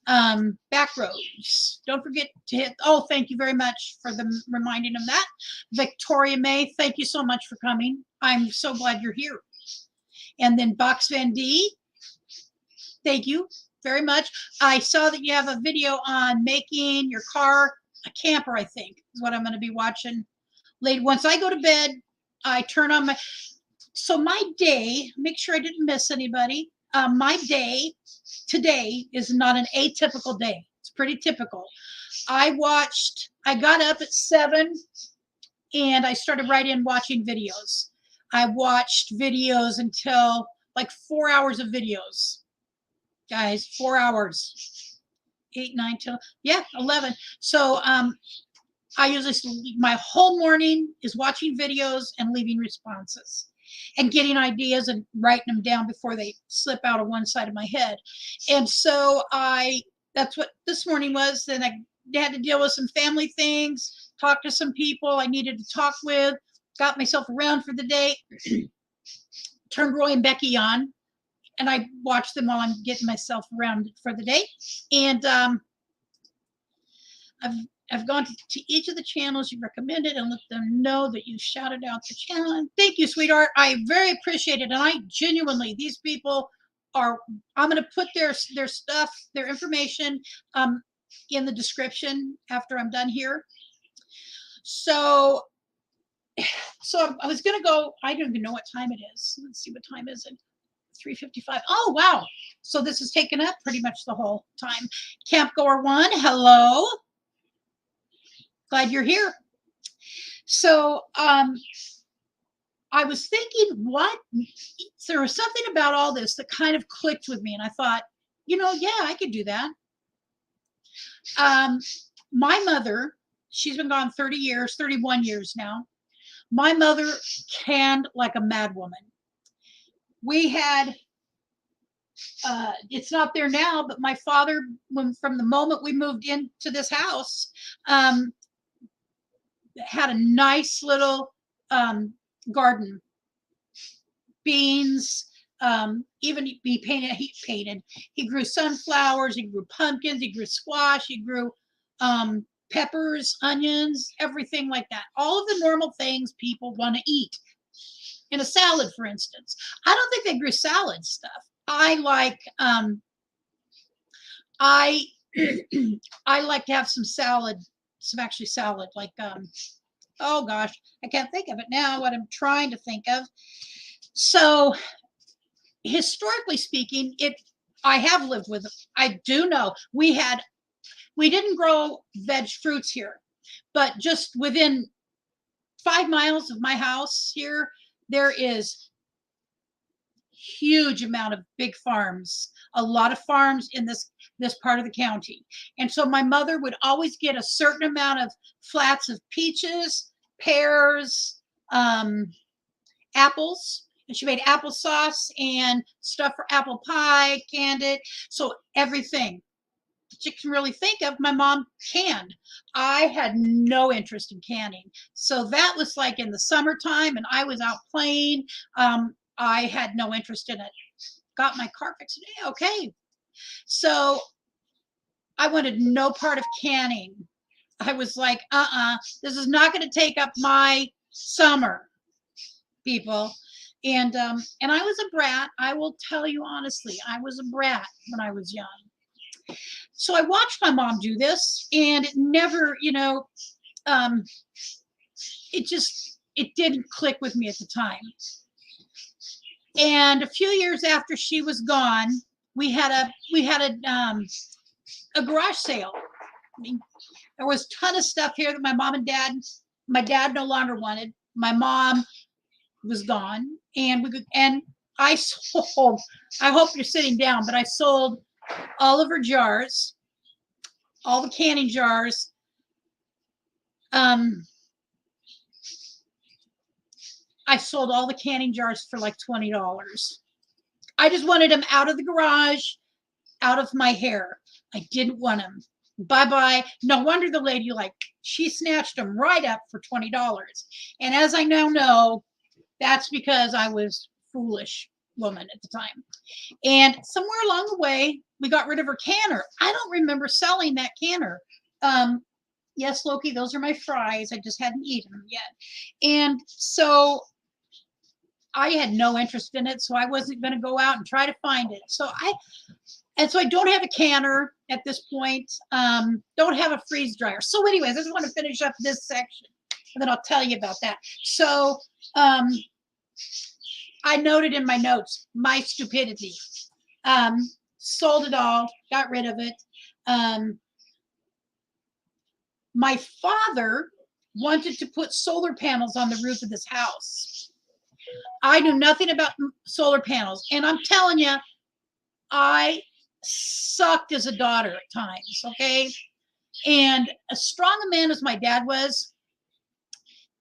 Back rows. Don't forget to hit. Oh, thank you very much for the reminding of that. Victoria May, thank you so much for coming. I'm so glad you're here. And then Box Van D, thank you very much. I saw that you have a video on making your car a camper, I think, is what I'm going to be watching later. Once I go to bed, I turn on my day, make sure I didn't miss anybody. My day today is not an atypical day. It's pretty typical. I got up at 7 and I started right in watching videos. I watched videos until like 4 hours of videos. Guys, 4 hours. 8, 9, 10, yeah, 11. So I usually, my whole morning is watching videos and leaving responses and getting ideas and writing them down before they slip out of one side of my head. And so that's what this morning was. Then I had to deal with some family things, talk to some people I needed to talk with, got myself around for the day, turned Roy and Becky on, and I watch them while I'm getting myself around for the day. And I've gone to each of the channels you recommended and let them know that you shouted out the channel. And thank you, sweetheart. I very appreciate it. And I genuinely, these people are, I'm going to put their stuff, their information in the description after I'm done here. So, I was going to go, I don't even know what time it is. Let's see, what time is it? 3:55. Oh, wow. So this has taken up pretty much the whole time. Camp Goer 1, hello. Glad you're here. So, I was thinking, there was something about all this that kind of clicked with me. And I thought, yeah, I could do that. My mother, she's been gone 30 years, 31 years now. My mother canned like a mad woman. We had, it's not there now, but my father, from the moment we moved into this house, had a nice little garden. Beans, even he painted. He grew sunflowers, he grew pumpkins, he grew squash, he grew peppers, onions, everything like that. All of the normal things people want to eat in a salad, for instance. I don't think they grew salad stuff. I like I I like to have some salad, like oh gosh, I can't think of it now, what I'm trying to think of. So historically speaking, I have lived with, I do know we didn't grow veg fruits here, but just within 5 miles of my house here, there is huge amount of big farms, a lot of farms in this part of the county. And so my mother would always get a certain amount of flats of peaches, pears, apples, and she made applesauce and stuff for apple pie, canned it. So everything that you can really think of, my mom canned. I had no interest in canning. So that was like in the summertime and I was out playing. I had no interest in it. Got my car fixed today. Okay. So I wanted no part of canning. I was like, this is not going to take up my summer, people. And I was a brat. I will tell you honestly, I was a brat when I was young. So I watched my mom do this, and it never, it didn't click with me at the time. And a few years after she was gone, we had a garage sale. I mean, there was a ton of stuff here that my dad no longer wanted. My mom was gone, and I sold. I hope you're sitting down, but I sold all of her jars, all the canning jars. I sold all the canning jars for like $20. I just wanted them out of the garage, out of my hair. I didn't want them. Bye-bye. No wonder the lady, she snatched them right up for $20. And as I now know, that's because I was foolish woman at the time. And somewhere along the way, we got rid of her canner. I don't remember selling that canner. Yes, Loki, those are my fries. I just hadn't eaten them yet. And so I had no interest in it, so I wasn't going to go out and try to find it. So I don't have a canner at this point. Don't have a freeze dryer. So anyways, I just want to finish up this section, and then I'll tell you about that. So I noted in my notes my stupidity. Sold it all, got rid of it. My father wanted to put solar panels on the roof of this house. I knew nothing about solar panels, and I'm telling you, I sucked as a daughter at times, okay? And as strong a man as my dad was,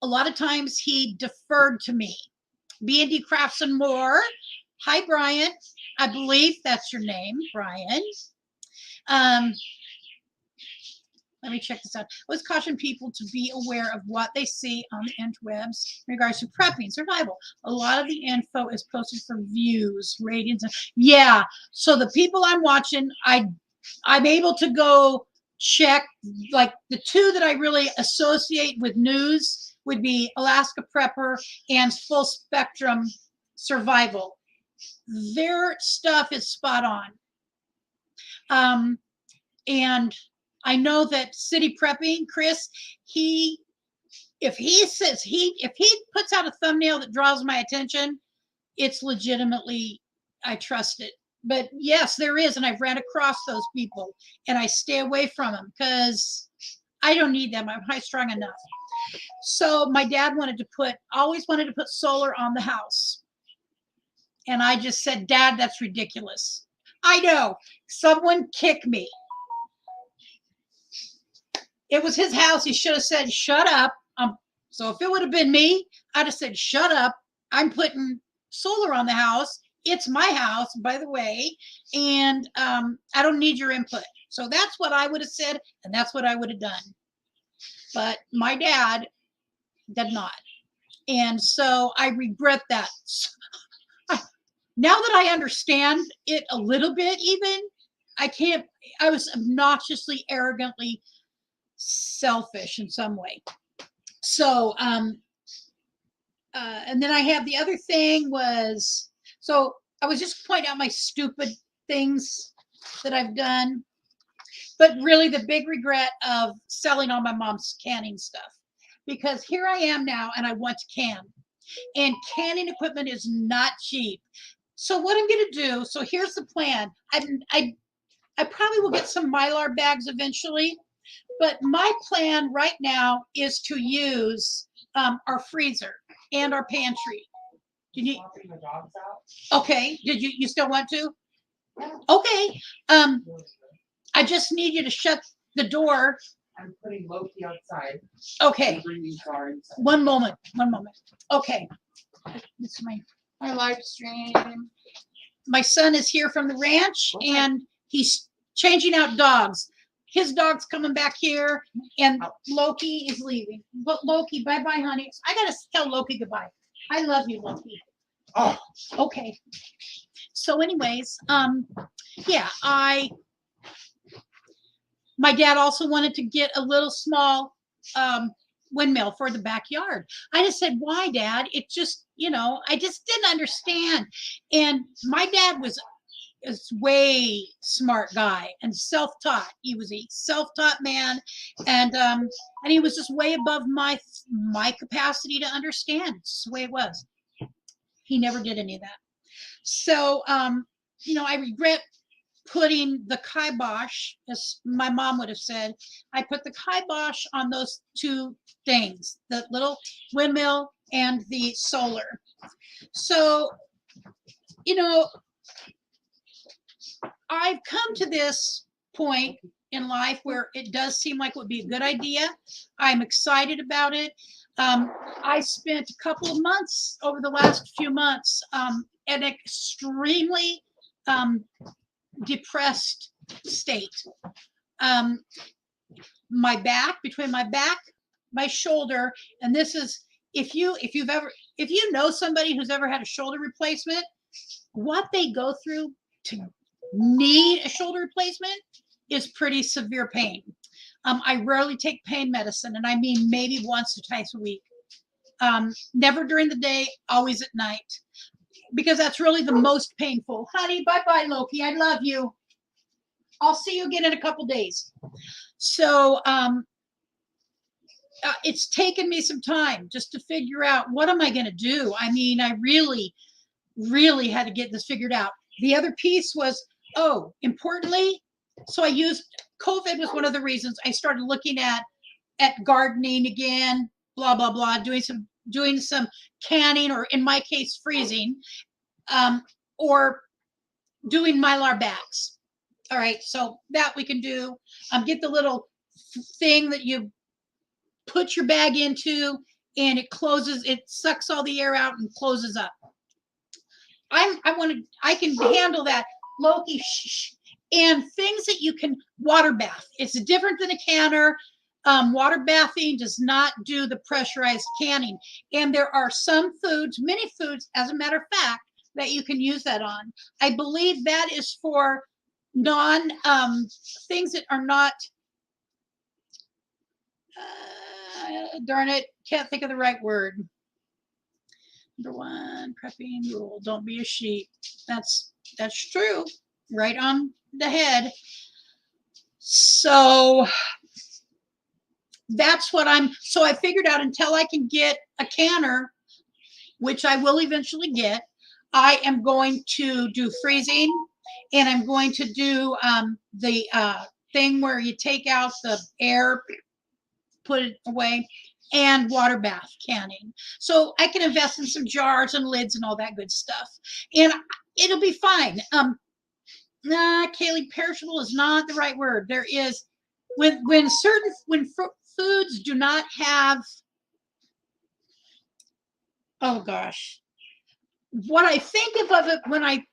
a lot of times he deferred to me. B&D Crafts and More. Hi, Brian. I believe that's your name, Brian. Let me check this out. I always caution people to be aware of what they see on the interwebs in regards to prepping, survival. A lot of the info is posted for views, ratings. Yeah. So the people I'm watching, I'm able to go check, like the two that I really associate with news would be Alaska Prepper and Full Spectrum Survival. Their stuff is spot on. And I know that City Prepping, Chris, he if he says if he puts out a thumbnail that draws my attention, it's legitimately, I trust it. But yes, there is, and I've ran across those people, and I stay away from them because I don't need them. I'm high strung enough. So my dad always wanted to put solar on the house. And I just said, Dad, that's ridiculous. I know. Someone kick me. It was his house. He should have said, shut up. So if it would have been me, I'd have said, shut up. I'm putting solar on the house. It's my house, by the way. And I don't need your input. So that's what I would have said. And that's what I would have done. But my dad did not. And so I regret that. Now that I understand it a little bit, even, I was obnoxiously, arrogantly selfish in some way. So, and then I have the other thing was, so I was just pointing out my stupid things that I've done, but really the big regret of selling all my mom's canning stuff, because here I am now and I want to can, and canning equipment is not cheap. So what I'm going to do, so here's the plan. I probably will get some Mylar bags eventually, but my plan right now is to use our freezer and our pantry. Do you need? The dogs out. Okay. Did you still want to? Yeah. Okay. I just need you to shut the door. I'm putting Loki outside. Okay. And bringing Star inside. One moment. Okay. This is my live stream. My son is here from the ranch, and he's changing out dogs. His dog's coming back here, and Loki is leaving. But Loki, bye-bye, honey. I got to tell Loki goodbye. I love you, Loki. Oh. Okay. So anyways, yeah, my dad also wanted to get a little small windmill for the backyard. I just said, why, Dad? It just, I just didn't understand. And my dad was a way smart guy and self-taught. He was a self-taught man, and he was just way above my capacity to understand. It's the way it was. He never did any of that. So, I regret putting the kibosh, as my mom would have said. I put the kibosh on those two things, the little windmill and the solar. So, I've come to this point in life where it does seem like it would be a good idea. I'm excited about it. I spent a couple of months over the last few months in an extremely depressed state. My back, between my back, my shoulder, and this is, if you know somebody who's ever had a shoulder replacement, what they go through to need a shoulder replacement is pretty severe pain. I rarely take pain medicine, and I mean maybe once or twice a week. Never during the day, always at night, because that's really the most painful. Honey, bye-bye, Loki. I love you. I'll see you again in a couple days. So it's taken me some time just to figure out, what am I going to do? I mean, I really, really had to get this figured out. The other piece was, importantly, so COVID was one of the reasons I started looking at gardening again, blah, blah, blah, doing some canning, or in my case, freezing, or doing Mylar bags. All right, so that we can do. Get the little thing that you put your bag into, and it sucks all the air out and closes up. I can handle that. Loki, shh. And things that you can water bath. It's different than a canner. Water bathing does not do the pressurized canning. And there are some foods, many foods, as a matter of fact, that you can use that on. I believe that is for things that are not, darn it, can't think of the right word. Number one, prepping rule, don't be a sheep. That's true, right on the head. So that's what so I figured out until I can get a canner, which I will eventually get, I am going to do freezing, and I'm going to do the thing where you take out the air, put it away, and water bath canning. So I can invest in some jars and lids and all that good stuff. And it'll be fine. Kaylee, perishable is not the right word. There is, when foods do not have, oh gosh, what I think of it when I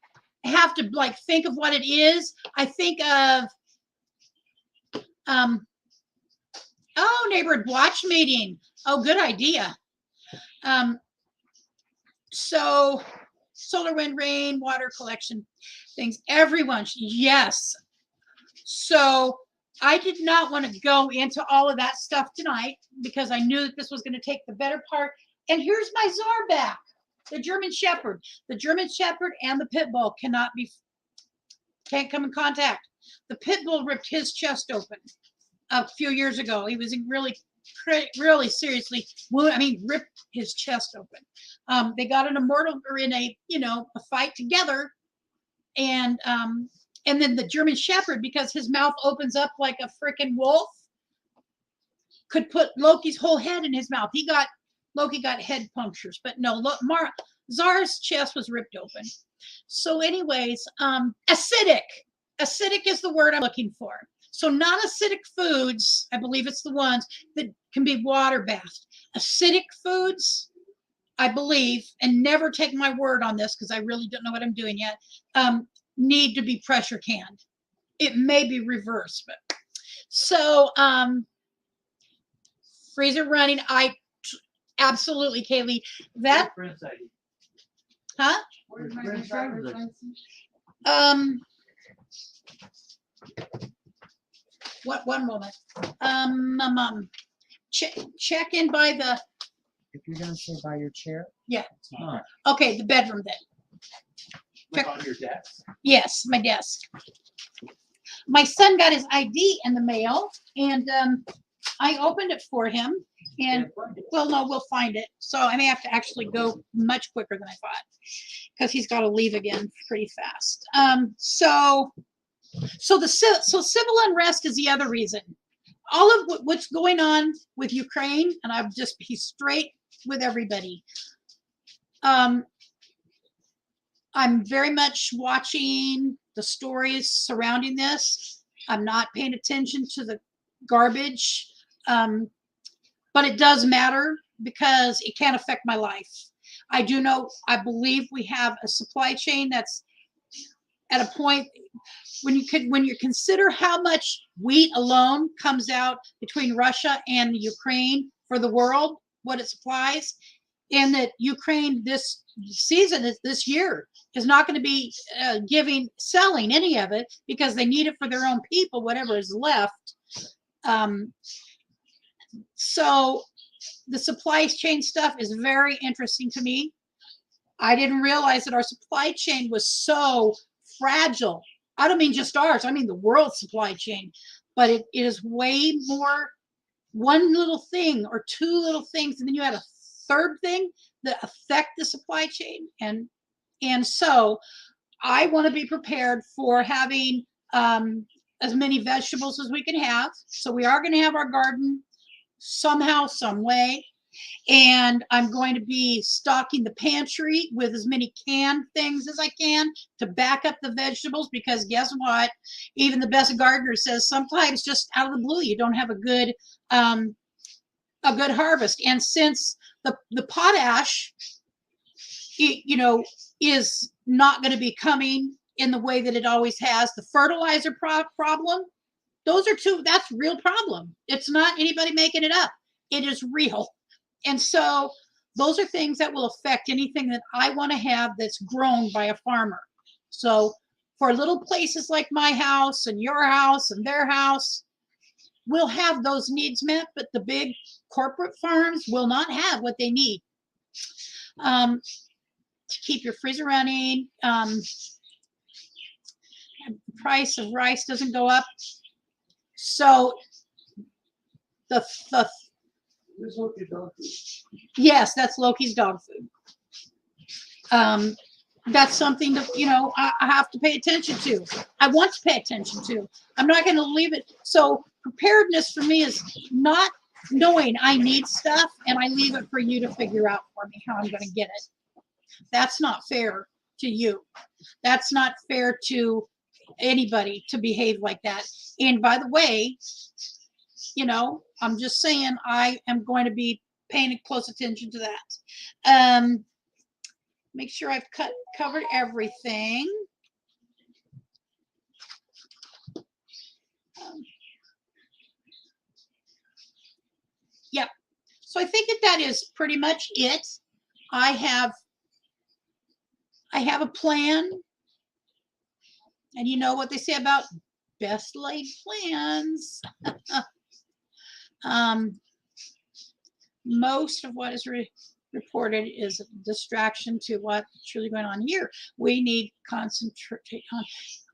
have to like think of what it is, I think of oh, neighborhood watch meeting. Oh, good idea. So solar, wind, rain, water collection things, everyone, yes. So I did not want to go into all of that stuff tonight because I knew that this was going to take the better part. And here's my Czar back, the German Shepherd. The German Shepherd and the Pit Bull can't come in contact. The Pit Bull ripped his chest open a few years ago. He was really seriously wounded. I mean, ripped his chest open. They got in a fight together, and then the German Shepherd, because his mouth opens up like a freaking wolf, could put Loki's whole head in his mouth. Loki got head punctures, but no, Zar's chest was ripped open. So anyways, acidic is the word I'm looking for. So non-acidic foods, I believe it's the ones that can be water bathed. Acidic foods, I believe, and never take my word on this because I really don't know what I'm doing yet, need to be pressure canned. It may be reversed, but so freezer running. Absolutely, Kaylee. That huh? Where's my driver's license? What? One moment. Check in by the. If you're gonna say by your chair. Yeah. It's not. Okay, the bedroom then. Like on your desk? Yes, my desk. My son got his ID in the mail, and I opened it for him. And well, no, we'll find it. So I may have to actually go much quicker than I thought because he's got to leave again pretty fast. So civil unrest is the other reason. All of what's going on with Ukraine, and I'll just be straight with everybody. I'm very much watching the stories surrounding this. I'm not paying attention to the garbage, but it does matter because it can affect my life. I believe we have a supply chain that's at a point when you consider how much wheat alone comes out between Russia and Ukraine for the world, what it supplies, and that Ukraine this year is not going to be selling any of it because they need it for their own people, whatever is left. So the supply chain stuff is very interesting to me. I didn't realize that our supply chain was so fragile. I don't mean just ours, I mean the world supply chain, but it is way more one little thing or two little things, and then you had a third thing that affect the supply chain. And so I want to be prepared for having as many vegetables as we can have. So we are going to have our garden somehow, some way. And I'm going to be stocking the pantry with as many canned things as I can to back up the vegetables, because guess what? Even the best gardener says sometimes just out of the blue, you don't have a good harvest. And since the potash, is not going to be coming in the way that it always has, the fertilizer problem, that's real problem. It's not anybody making it up. It is real. And so those are things that will affect anything that I want to have that's grown by a farmer. So for little places like my house and your house and their house, we'll have those needs met, but the big corporate farms will not have what they need. To keep your freezer running, the price of rice doesn't go up. So the This look at dog food. yes, that's Loki's dog food. That's something that, you know, I have to pay attention to. I want to pay attention to. I'm not going to leave it. So preparedness for me is not knowing I need stuff and I leave it for you to figure out for me how I'm going to get it. That's not fair to you. That's not fair to anybody to behave like that. And by the way, you know, I'm just saying I am going to be paying close attention to that. Make sure I've covered everything. Yep. So I think that is pretty much it. I have a plan. And you know what they say about best laid plans. Most of what is reported is a distraction to what's truly going on here. We need concentrate on.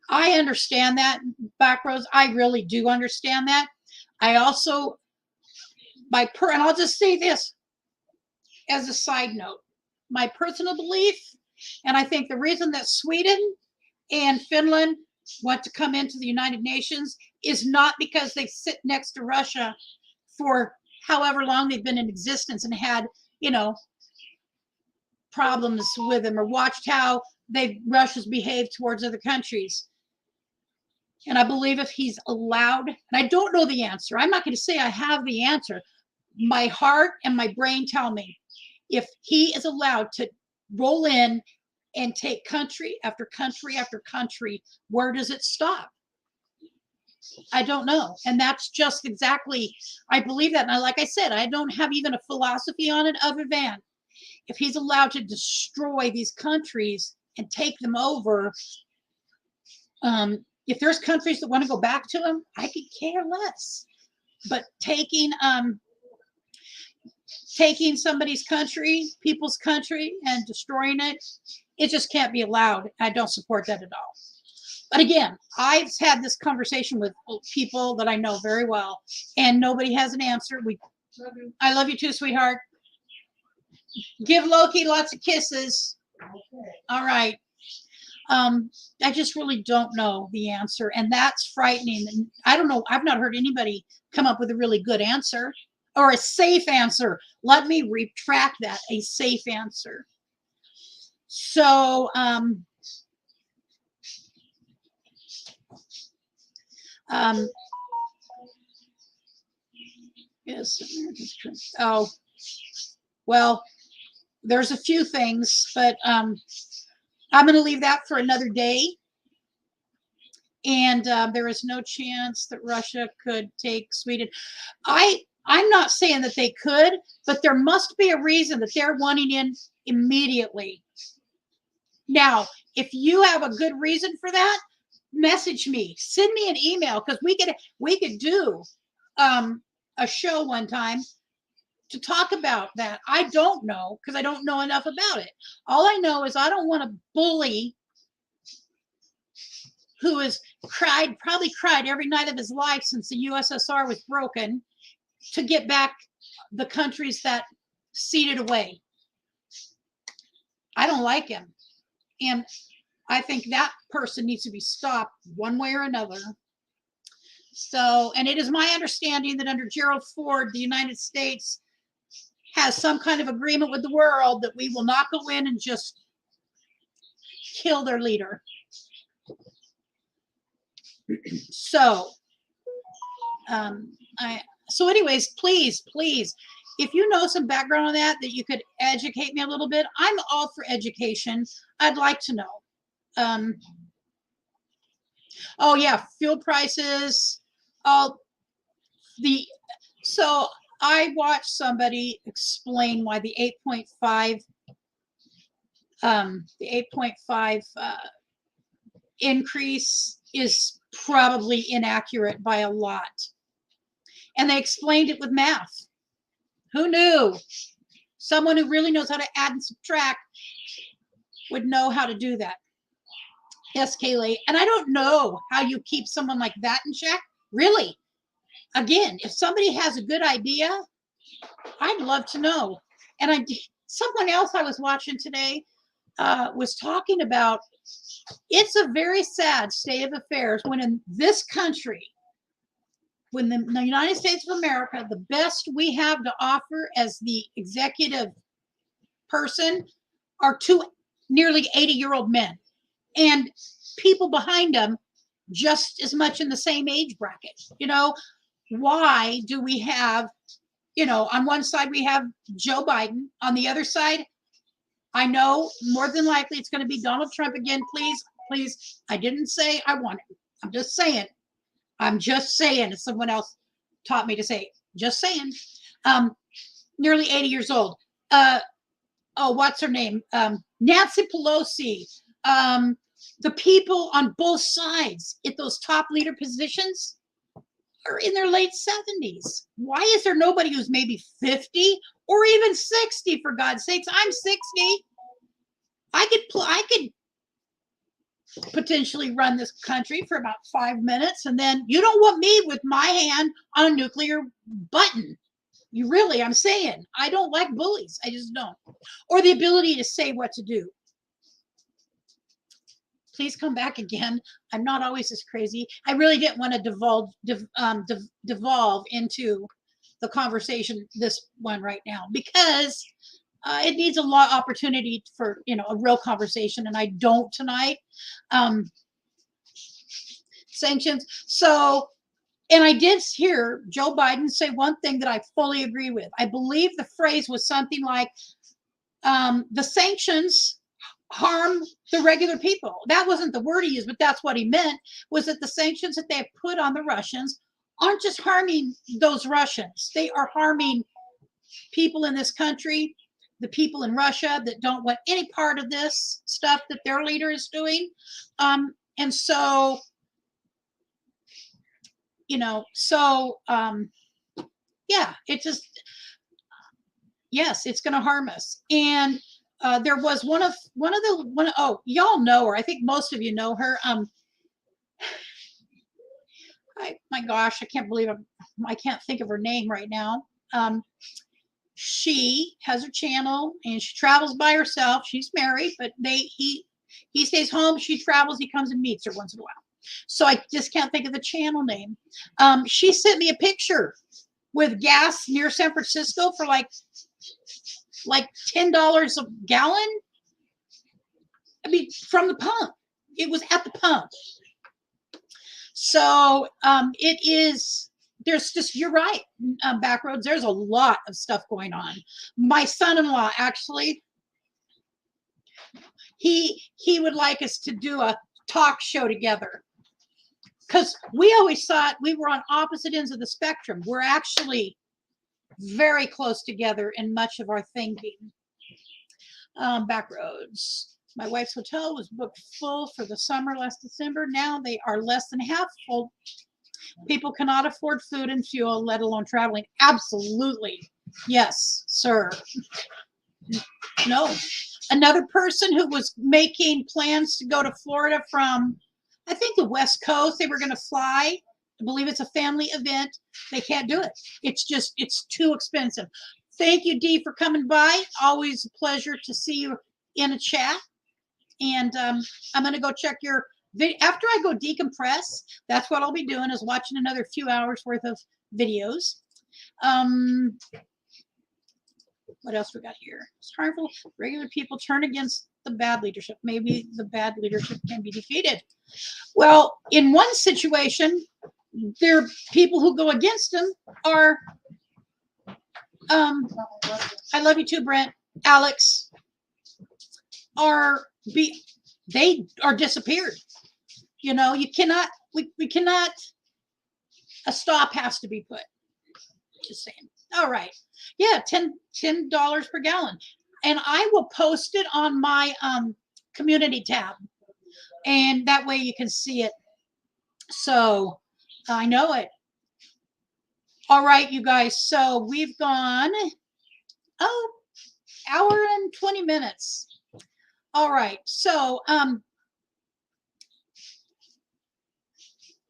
I understand that, back rows. I really do understand that. I also, and I'll just say this as a side note, my personal belief, and I think the reason that Sweden and Finland want to come into the United Nations is not because they sit next to Russia for however long they've been in existence and had, you know, problems with them or watched how Russia's behaved towards other countries. And I believe if he's allowed, and I don't know the answer, I'm not going to say I have the answer. My heart and my brain tell me if he is allowed to roll in and take country after country after country, where does it stop? I don't know. And that's just exactly, I believe that. And like I said, I don't have even a philosophy on it other than if he's allowed to destroy these countries and take them over, if there's countries that want to go back to him, I could care less. But taking somebody's country, people's country, and destroying it, it just can't be allowed. I don't support that at all. But again, I've had this conversation with people that I know very well, and nobody has an answer. I love you too, sweetheart. Give Loki lots of kisses. Okay. All right. I just really don't know the answer, and that's frightening. And I don't know. I've not heard anybody come up with a really good answer or a safe answer. Let me retract that. A safe answer. So, yes. Oh, well, there's a few things, but I'm going to leave that for another day. And there is no chance that Russia could take Sweden. I'm not saying that they could, but there must be a reason that they're wanting in immediately. Now, if you have a good reason for that, message me, send me an email, because we could do a show one time to talk about that. I don't know, because I don't know enough about it. All I know is I don't want to bully who has probably cried every night of his life since the USSR was broken, to get back the countries that ceded away. I don't like him. And I think that person needs to be stopped one way or another. So, and it is my understanding that under Gerald Ford, the United States has some kind of agreement with the world that we will not go in and just kill their leader. So, so anyways, please, if you know some background on that you could educate me a little bit, I'm all for education. I'd like to know. Oh yeah, fuel prices. So I watched somebody explain why the 8.5 increase is probably inaccurate by a lot. And they explained it with math. Who knew? Someone who really knows how to add and subtract would know how to do that. Yes, Kaylee. And I don't know how you keep someone like that in check. Really? again, if somebody has a good idea, I'd love to know. And someone else I was watching today was talking about it's a very sad state of affairs when in this country, when the United States of America, the best we have to offer as the executive person are two nearly 80-year-old men and people behind them just as much in the same age bracket. Why do we have, on one side we have Joe Biden, on the other side, I know more than likely it's going to be Donald Trump again. Please. I didn't say I want it. I'm just saying, as someone else taught me to say, just saying. Nearly 80 years old. What's her name? Nancy Pelosi. The people on both sides at those top leader positions are in their late 70s. Why is there nobody who's maybe 50 or even 60, for God's sakes? I'm 60. I could potentially run this country for about 5 minutes, and then you don't want me with my hand on a nuclear button. I'm saying, I don't like bullies. I just don't. Or the ability to say what to do. Please come back again. I'm not always this crazy. I really didn't want to devolve into the conversation, this one right now, because it needs a lot of opportunity for, a real conversation, and I don't tonight. Sanctions. So, and I did hear Joe Biden say one thing that I fully agree with. I believe the phrase was something like, the sanctions harm the regular people. That wasn't the word he used, but that's what he meant, was that the sanctions that they have put on the Russians aren't just harming those Russians. They are harming people in this country, the people in Russia that don't want any part of this stuff that their leader is doing. And so, yeah, it just, yes, it's going to harm us. And there was y'all know her. I think most of you know her. My gosh, I can't believe I can't think of her name right now. She has a channel and she travels by herself. She's married, but he stays home. She travels. He comes and meets her once in a while. So I just can't think of the channel name. She sent me a picture with gas near San Francisco for like $10 a gallon. I mean, from the pump. It was at the pump. So it is. There's just, you're right, Backroads. There's a lot of stuff going on. My son-in-law, actually, he would like us to do a talk show together, because we always thought we were on opposite ends of the spectrum. We're actually very close together in much of our thinking. Backroads. My wife's hotel was booked full for the summer last December. Now they are less than half full. People cannot afford food and fuel, let alone traveling. Absolutely. Yes, sir. No. Another person who was making plans to go to Florida from, I think, the West Coast. They were going to fly. I believe it's a family event. They can't do it. It's too expensive. Thank you, Dee, for coming by. Always a pleasure to see you in a chat. And I'm going to go check your video. After I go decompress, that's what I'll be doing, is watching another few hours worth of videos. What else we got here? It's harmful. Regular people turn against the bad leadership. Maybe the bad leadership can be defeated. Well, in one situation, there are people who go against them are, I love you too, Brent, Alex, they are disappeared. You cannot, we cannot, a stop has to be put. Just saying. All right. Yeah, $10 per gallon. And I will post it on my community tab. And that way you can see it. So I know it. All right, you guys. So we've gone, hour and 20 minutes. All right. So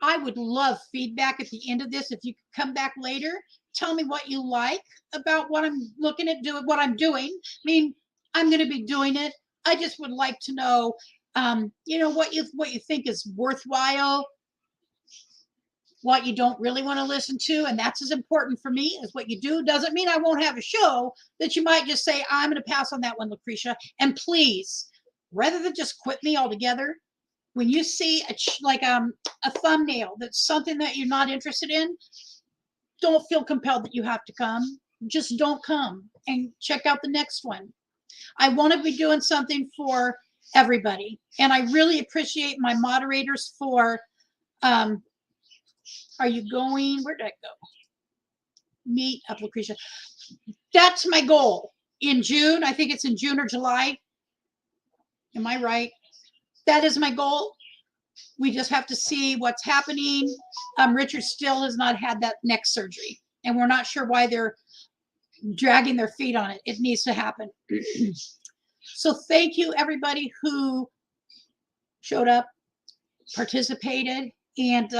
I would love feedback at the end of this. If you could come back later, tell me what you like about what I'm looking at doing, what I'm doing. I mean, I'm going to be doing it. I just would like to know, what you think is worthwhile, what you don't really want to listen to, and that's as important for me as what you do. Doesn't mean I won't have a show that you might just say, I'm going to pass on that one, Lucretia. And please, rather than just quit me altogether, when you see a thumbnail that's something that you're not interested in, don't feel compelled that you have to come. Just don't come and check out the next one. I want to be doing something for everybody. And I really appreciate my moderators for, are you going, where did I go? Meet up, Lucretia. That's my goal. In June, I think it's in June or July. Am I right? That is my goal. We just have to see what's happening. Richard still has not had that neck surgery, and we're not sure why they're dragging their feet on it. It needs to happen. So thank you, everybody who showed up, participated, and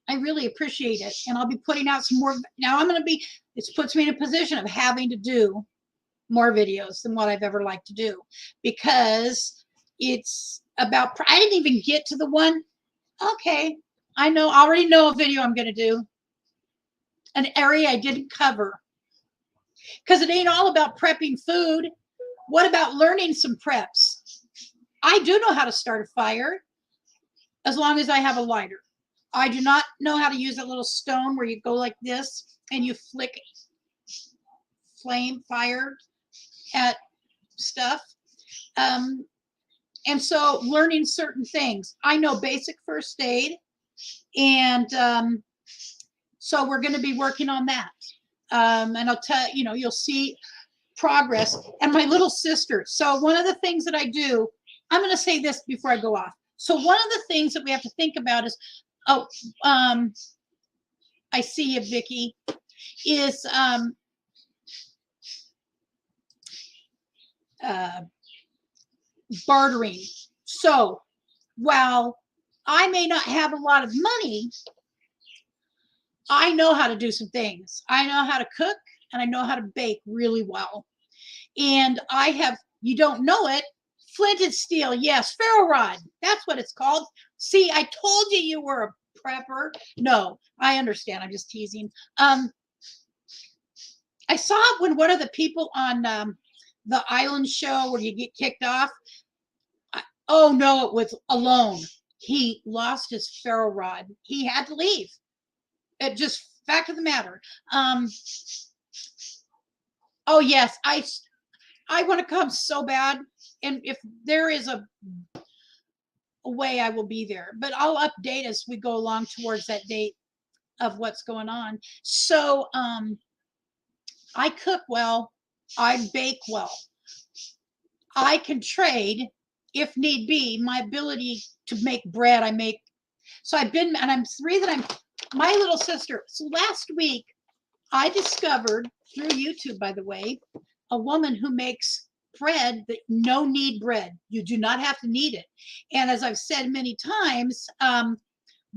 I really appreciate it. And I'll be putting out some more. Now it puts me in a position of having to do more videos than what I've ever liked to do, because it's about, I didn't even get to the one. Okay, I already know a video I'm going to do, an area I didn't cover, because it ain't all about prepping food. What about learning some preps? I do know how to start a fire as long as I have a lighter. I do not know how to use that little stone where you go like this and you flick fire at stuff. And so learning certain things. I know basic first aid. And so we're going to be working on that. And I'll tell you'll see progress. And my little sister. So one of the things that I do, I'm going to say this before I go off. So one of the things that we have to think about is, I see you, Vicky, is bartering. So while I may not have a lot of money, I know how to do some things. I know how to cook and I know how to bake really well. And you don't know it, flint and steel. Yes, ferro rod. That's what it's called. See, I told you were a prepper. No, I understand. I'm just teasing. I saw it when one of the people on the island show where you get kicked off. Oh no, it was alone. He lost his ferro rod. He had to leave. It just, fact of the matter. Oh yes, I want to come so bad, and if there is a way, I will be there. But I'll update as we go along towards that date of what's going on. So I cook well. I bake well. I can trade, if need be, my ability to make bread. So my little sister. So last week, I discovered through YouTube, by the way, a woman who makes bread that no knead bread. You do not have to knead it. And as I've said many times,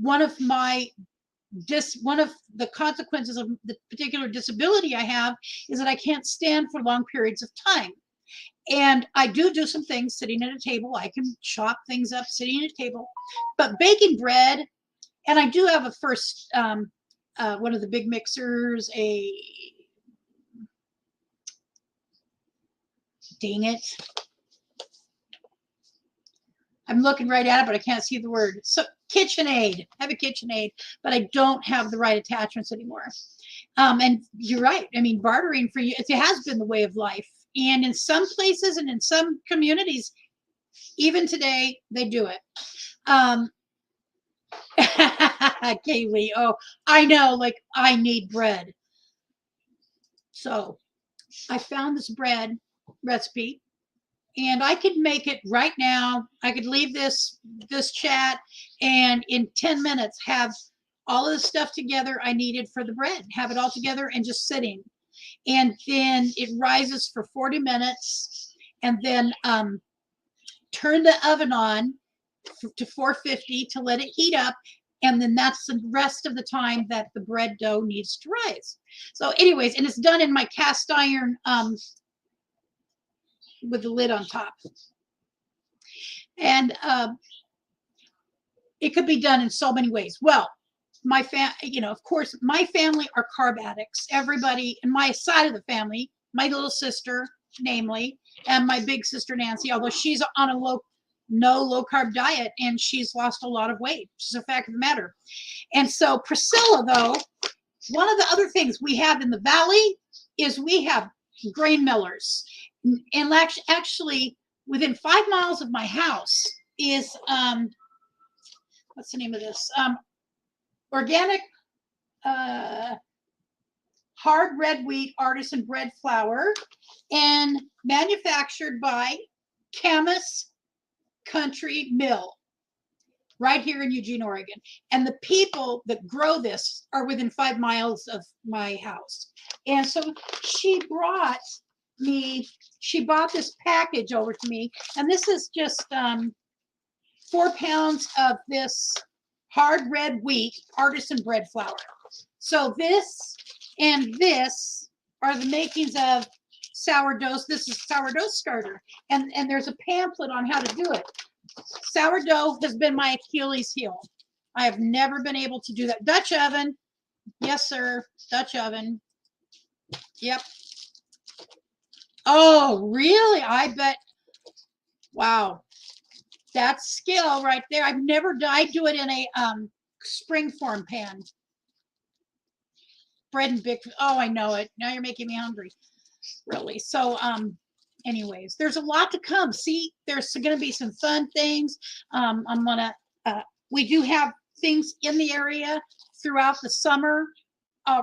one of the consequences of the particular disability I have is that I can't stand for long periods of time. And I do some things sitting at a table. I can chop things up sitting at a table, but baking bread, and I do have a first, one of the big mixers, dang it. I'm looking right at it, but I can't see the word. So KitchenAid. I have a KitchenAid, but I don't have the right attachments anymore. And you're right. I mean, bartering for you, it has been the way of life. And in some places and in some communities, even today, they do it. Kaylee, oh, I know, like I need bread. So I found this bread recipe, and I could make it right now. I could leave this chat and in 10 minutes have all of the stuff together I needed for the bread, have it all together and just sitting. And then it rises for 40 minutes, and then turn the oven on, to 450 to let it heat up. And then that's the rest of the time that the bread dough needs to rise. So anyways, and it's done in my cast iron with the lid on top. And it could be done in so many ways. Well, of course, my family are carb addicts. Everybody in my side of the family, my little sister, namely, and my big sister Nancy, although she's on a low carb diet and she's lost a lot of weight. It's just a fact of the matter. And so Priscilla, though, one of the other things we have in the valley is we have grain millers. And actually, within 5 miles of my house is what's the name of this? Organic hard red wheat artisan bread flour, and manufactured by Camas Country Mill right here in Eugene, Oregon. And the people that grow this are within 5 miles of my house. And so she bought this package over to me, and this is just 4 pounds of this hard red wheat artisan bread flour. So this and this are the makings of sourdough. This is sourdough starter, and there's a pamphlet on how to do it. Sourdough has been my Achilles heel. I have never been able to do that. Dutch oven, yes sir, Dutch oven. Yep. Oh really? I bet. Wow, that's skill right there. I've never done. I do it in a springform pan. Bread and big. Oh, I know it. Now you're making me hungry. Really. So anyways, there's a lot to come. See, there's going to be some fun things. We do have things in the area throughout the summer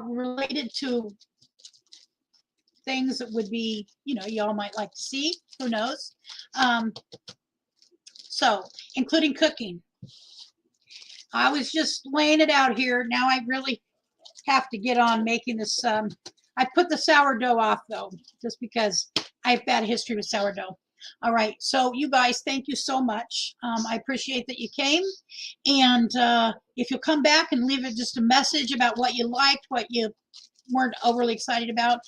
related to things that would be, y'all might like to see. Who knows? So, including cooking. I was just laying it out here. Now I really have to get on making this. I put the sourdough off though, just because I have bad history with sourdough. All right, so you guys, thank you so much. I appreciate that you came, and if you'll come back and leave it just a message about what you liked, what you weren't overly excited about.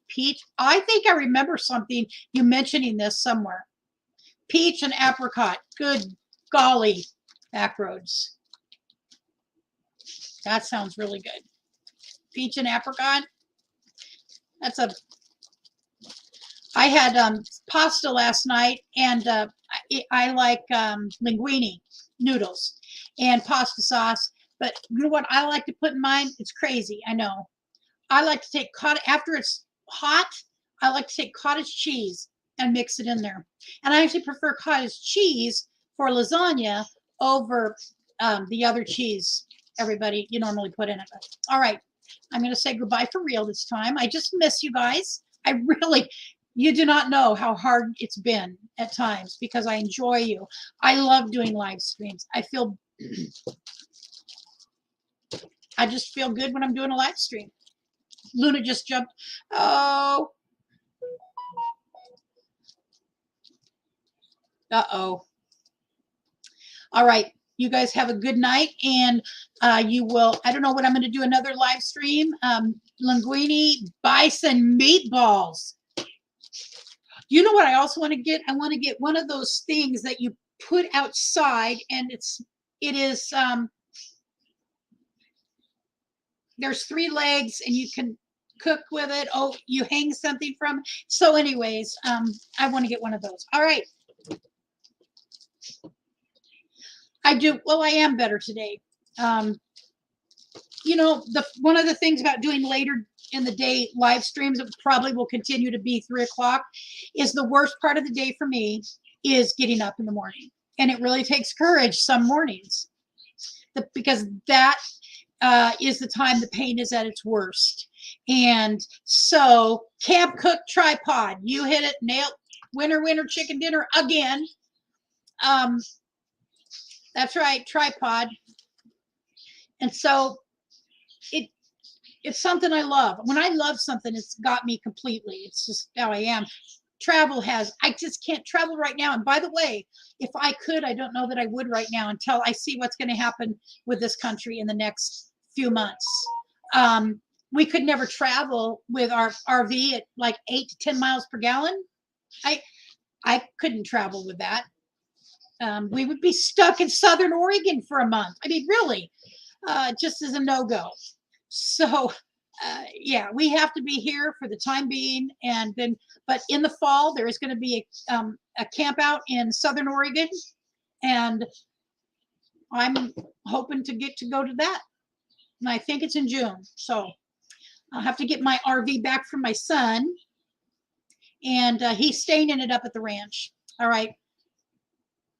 Peach, I think I remember something you mentioning this somewhere. Peach and apricot, good golly, backroads. That sounds really good. Peach and apricot. I had pasta last night, and I like linguine noodles and pasta sauce. But you know what I like to put in mine? It's crazy, I know. I like to take after it's hot, I like to take cottage cheese and mix it in there. And I actually prefer cottage cheese for lasagna over the other cheese everybody you normally put in it. All right, I'm going to say goodbye for real this time. I just miss you guys. You do not know how hard it's been at times because I enjoy you. I love doing live streams. I just feel good when I'm doing a live stream. Luna just jumped. Oh. Uh-oh. All right. You guys have a good night, and I don't know what I'm going to do, another live stream. Linguine bison meatballs. You know what I also want to get? I want to get one of those things that you put outside, and it is there's 3 legs, and you can cook with it. Oh, you hang something from. So anyways, I want to get one of those. All right. I do. Well, I am better today. One of the things about doing later in the day live streams, that probably will continue to be 3 o'clock, is the worst part of the day for me is getting up in the morning. And it really takes courage some mornings, because that is the time the pain is at its worst. And so Camp Cook tripod, you hit it, nailed. Winner chicken dinner again. That's right, tripod. And so it's something I love. When I love something, it's got me completely. It's just how I am. travel has, I just can't travel right now. And by the way, if I could, I don't know that I would right now until I see what's going to happen with this country in the next few months. We could never travel with our RV at like 8 to 10 miles per gallon. I couldn't travel with that. We would be stuck in Southern Oregon for a month. I mean, really, just as a no-go. So, yeah, we have to be here for the time being. And then, but in the fall, there is going to be a camp out in Southern Oregon. And I'm hoping to get to go to that. And I think it's in June. So I'll have to get my RV back from my son. And he's staying in it up at the ranch. All right.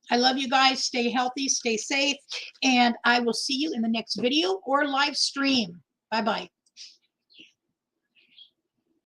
I love you guys. Stay healthy, stay safe, and I will see you in the next video or live stream. Bye-bye.